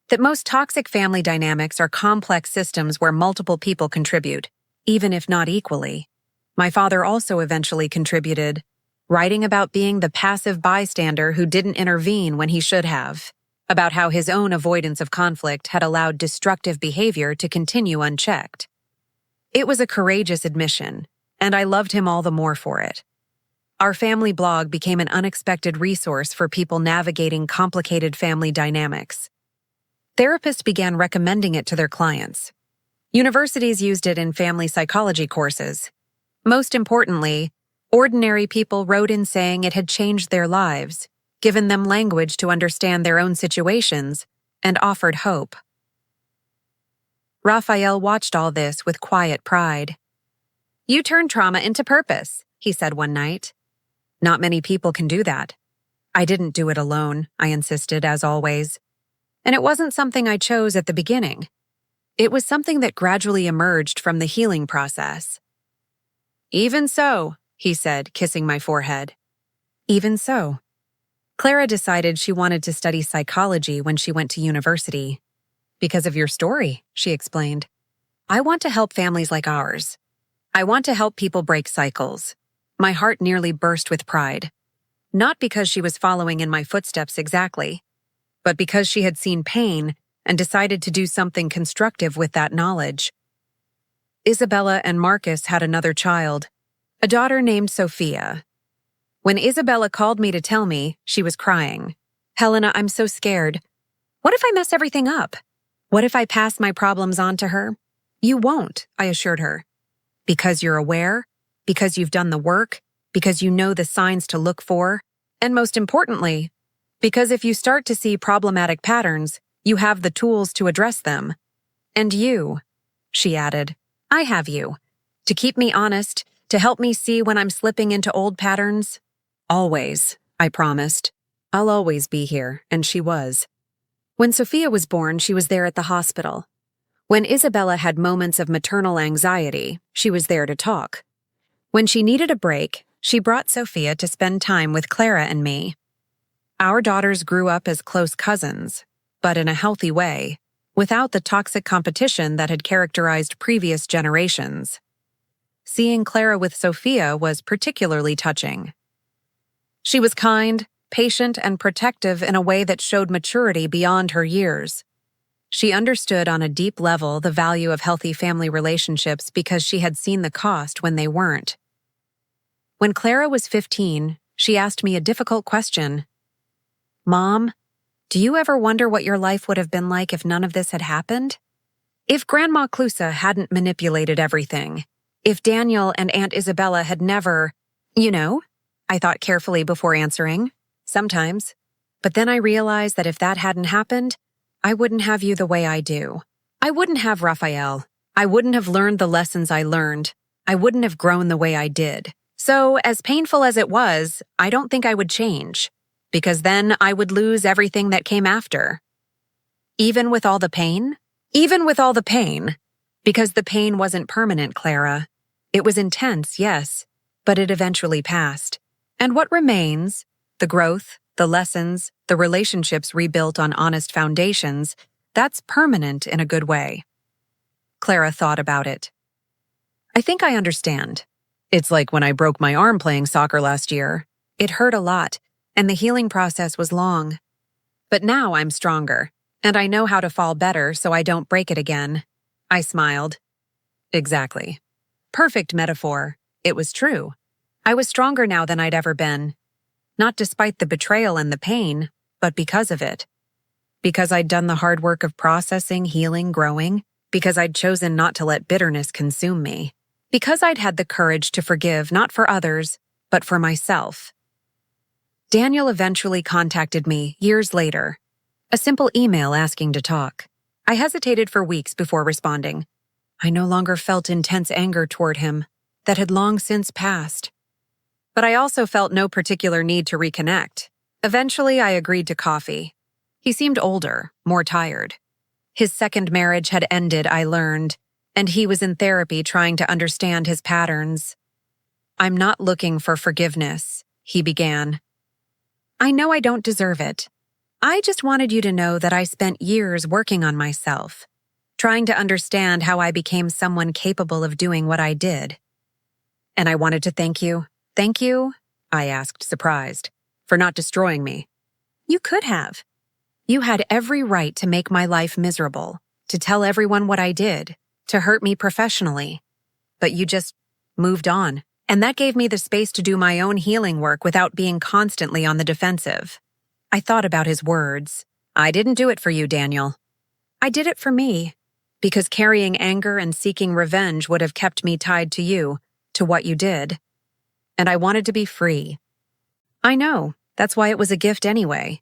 that most toxic family dynamics are complex systems where multiple people contribute, even if not equally. My father also eventually contributed, writing about being the passive bystander who didn't intervene when he should have, about how his own avoidance of conflict had allowed destructive behavior to continue unchecked. It was a courageous admission, and I loved him all the more for it. Our family blog became an unexpected resource for people navigating complicated family dynamics. Therapists began recommending it to their clients. Universities used it in family psychology courses. Most importantly, ordinary people wrote in saying it had changed their lives, given them language to understand their own situations, and offered hope. Raphael watched all this with quiet pride. "You turned trauma into purpose," he said one night. "Not many people can do that." "I didn't do it alone," I insisted, as always. "And it wasn't something I chose at the beginning. It was something that gradually emerged from the healing process." "Even so," he said, kissing my forehead. "Even so." Clara decided she wanted to study psychology when she went to university. "Because of your story," she explained. "I want to help families like ours. I want to help people break cycles." My heart nearly burst with pride. Not because she was following in my footsteps exactly, but because she had seen pain and decided to do something constructive with that knowledge. Isabella and Marcus had another child, a daughter named Sophia. When Isabella called me to tell me, she was crying. "Helena, I'm so scared. What if I mess everything up? What if I pass my problems on to her?" "You won't," I assured her. "Because you're aware, because you've done the work, because you know the signs to look for, and most importantly, because if you start to see problematic patterns, you have the tools to address them. And you," she added, "I have you. To keep me honest, to help me see when I'm slipping into old patterns." "Always," I promised. "I'll always be here," and she was. When Sophia was born, she was there at the hospital. When Isabella had moments of maternal anxiety, she was there to talk. When she needed a break, she brought Sophia to spend time with Clara and me. Our daughters grew up as close cousins, but in a healthy way, without the toxic competition that had characterized previous generations. Seeing Clara with Sophia was particularly touching. She was kind, patient, and protective in a way that showed maturity beyond her years. She understood on a deep level the value of healthy family relationships because she had seen the cost when they weren't. When Clara was 15, she asked me a difficult question. "Mom, do you ever wonder what your life would have been like if none of this had happened? If Grandma Clusa hadn't manipulated everything, if Daniel and Aunt Isabella had never, you know?" I thought carefully before answering. "Sometimes. But then I realized that if that hadn't happened, I wouldn't have you the way I do. I wouldn't have Raphael. I wouldn't have learned the lessons I learned. I wouldn't have grown the way I did. So, as painful as it was, I don't think I would change, because then I would lose everything that came after." Even with all the pain? Even with all the pain. Because the pain wasn't permanent, Clara. It was intense, yes, but it eventually passed. And what remains, the growth, the lessons, the relationships rebuilt on honest foundations, that's permanent in a good way. Clara thought about it. I think I understand. It's like when I broke my arm playing soccer last year. It hurt a lot, and the healing process was long. But now I'm stronger, and I know how to fall better so I don't break it again. I smiled. Exactly. Perfect metaphor. It was true. I was stronger now than I'd ever been. Not despite the betrayal and the pain, but because of it. Because I'd done the hard work of processing, healing, growing. Because I'd chosen not to let bitterness consume me. Because I'd had the courage to forgive not for others, but for myself. Daniel eventually contacted me years later. A simple email asking to talk. I hesitated for weeks before responding. I no longer felt intense anger toward him that had long since passed. But I also felt no particular need to reconnect. Eventually, I agreed to coffee. He seemed older, more tired. His second marriage had ended, I learned, and he was in therapy trying to understand his patterns. I'm not looking for forgiveness, he began. I know I don't deserve it. I just wanted you to know that I spent years working on myself, trying to understand how I became someone capable of doing what I did. And I wanted to thank you. Thank you, I asked, surprised, for not destroying me. You could have. You had every right to make my life miserable, to tell everyone what I did, to hurt me professionally. But you just moved on, and that gave me the space to do my own healing work without being constantly on the defensive. I thought about his words. I didn't do it for you, Daniel. I did it for me, because carrying anger and seeking revenge would have kept me tied to you, to what you did. And I wanted to be free. I know, that's why it was a gift anyway.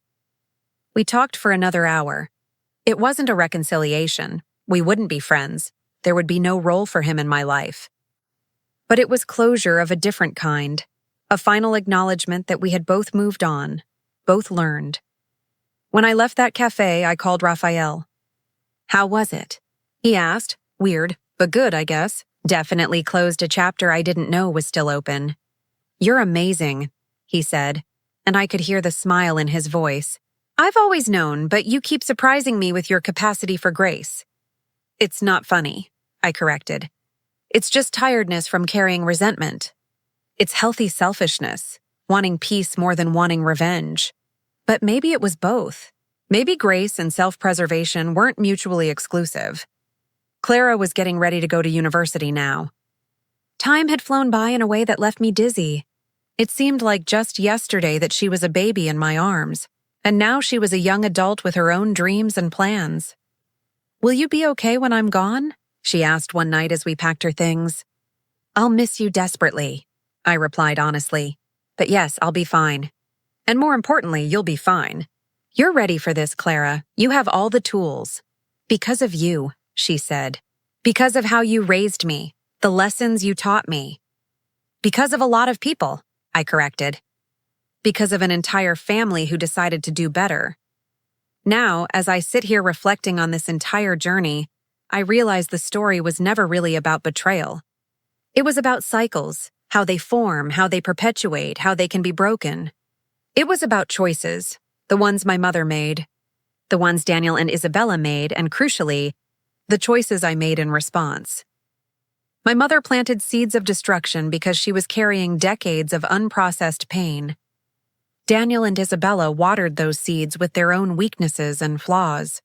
We talked for another hour. It wasn't a reconciliation. We wouldn't be friends. There would be no role for him in my life. But it was closure of a different kind, a final acknowledgement that we had both moved on, both learned. When I left that cafe, I called Raphael. How was it? He asked. Weird, but good, I guess. Definitely closed a chapter I didn't know was still open. You're amazing, he said, and I could hear the smile in his voice. I've always known, but you keep surprising me with your capacity for grace. It's not funny, I corrected. It's just tiredness from carrying resentment. It's healthy selfishness, wanting peace more than wanting revenge. But maybe it was both. Maybe grace and self-preservation weren't mutually exclusive. Clara was getting ready to go to university now. Time had flown by in a way that left me dizzy. It seemed like just yesterday that she was a baby in my arms, and now she was a young adult with her own dreams and plans. Will you be okay when I'm gone? She asked one night as we packed her things. I'll miss you desperately, I replied honestly. But yes, I'll be fine. And more importantly, you'll be fine. You're ready for this, Clara. You have all the tools. Because of you, she said. Because of how you raised me, the lessons you taught me. Because of a lot of people, I corrected. Because of an entire family who decided to do better. Now, as I sit here reflecting on this entire journey, I realize the story was never really about betrayal. It was about cycles, how they form, how they perpetuate, how they can be broken. It was about choices, the ones my mother made, the ones Daniel and Isabella made, and crucially, the choices I made in response. My mother planted seeds of destruction because she was carrying decades of unprocessed pain. Daniel and Isabella watered those seeds with their own weaknesses and flaws.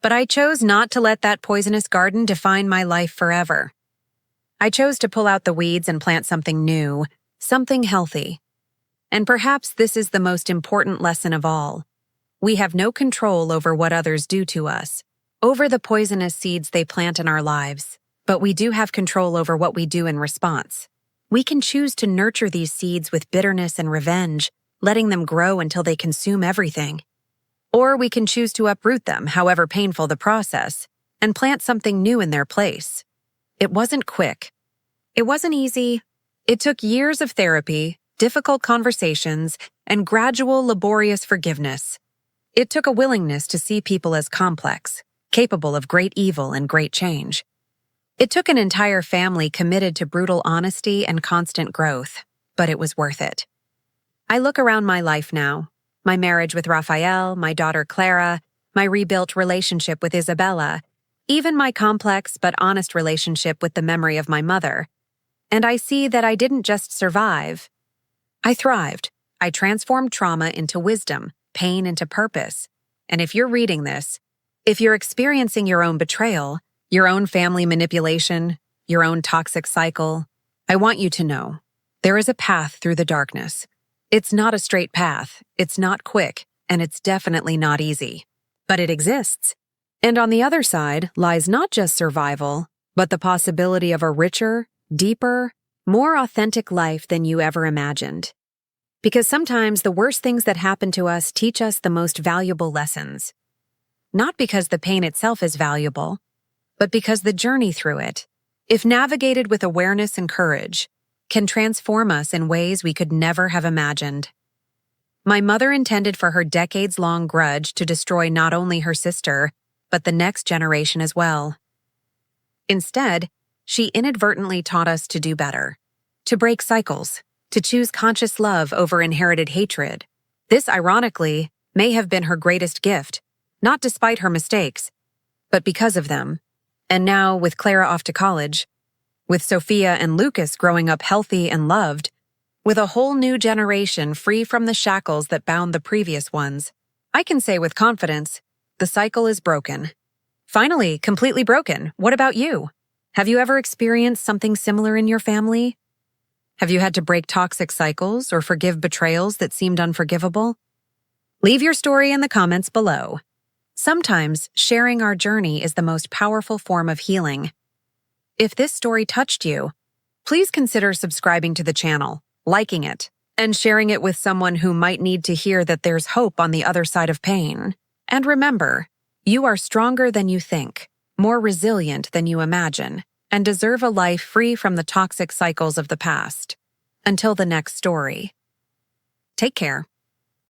But I chose not to let that poisonous garden define my life forever. I chose to pull out the weeds and plant something new, something healthy. And perhaps this is the most important lesson of all. We have no control over what others do to us, over the poisonous seeds they plant in our lives, but we do have control over what we do in response. We can choose to nurture these seeds with bitterness and revenge, letting them grow until they consume everything. Or we can choose to uproot them, however painful the process, and plant something new in their place. It wasn't quick. It wasn't easy. It took years of therapy, difficult conversations, and gradual, laborious forgiveness. It took a willingness to see people as complex, capable of great evil and great change. It took an entire family committed to brutal honesty and constant growth, but it was worth it. I look around my life now, my marriage with Raphael, my daughter Clara, my rebuilt relationship with Isabella, even my complex but honest relationship with the memory of my mother, and I see that I didn't just survive. I thrived. I transformed trauma into wisdom, pain into purpose. And if you're reading this, if you're experiencing your own betrayal, your own family manipulation, your own toxic cycle, I want you to know there is a path through the darkness. It's not a straight path, it's not quick, and it's definitely not easy. But it exists. And on the other side lies not just survival, but the possibility of a richer, deeper, more authentic life than you ever imagined. Because sometimes the worst things that happen to us teach us the most valuable lessons. Not because the pain itself is valuable, but because the journey through it, if navigated with awareness and courage, can transform us in ways we could never have imagined. My mother intended for her decades-long grudge to destroy not only her sister, but the next generation as well. Instead, she inadvertently taught us to do better, to break cycles, to choose conscious love over inherited hatred. This, ironically, may have been her greatest gift, not despite her mistakes, but because of them. And now, with Clara off to college, with Sophia and Lucas growing up healthy and loved, with a whole new generation free from the shackles that bound the previous ones, I can say with confidence, the cycle is broken. Finally, completely broken. What about you? Have you ever experienced something similar in your family? Have you had to break toxic cycles or forgive betrayals that seemed unforgivable? Leave your story in the comments below. Sometimes sharing our journey is the most powerful form of healing. If this story touched you, please consider subscribing to the channel, liking it, and sharing it with someone who might need to hear that there's hope on the other side of pain. And remember, you are stronger than you think, more resilient than you imagine, and deserve a life free from the toxic cycles of the past. Until the next story. Take care.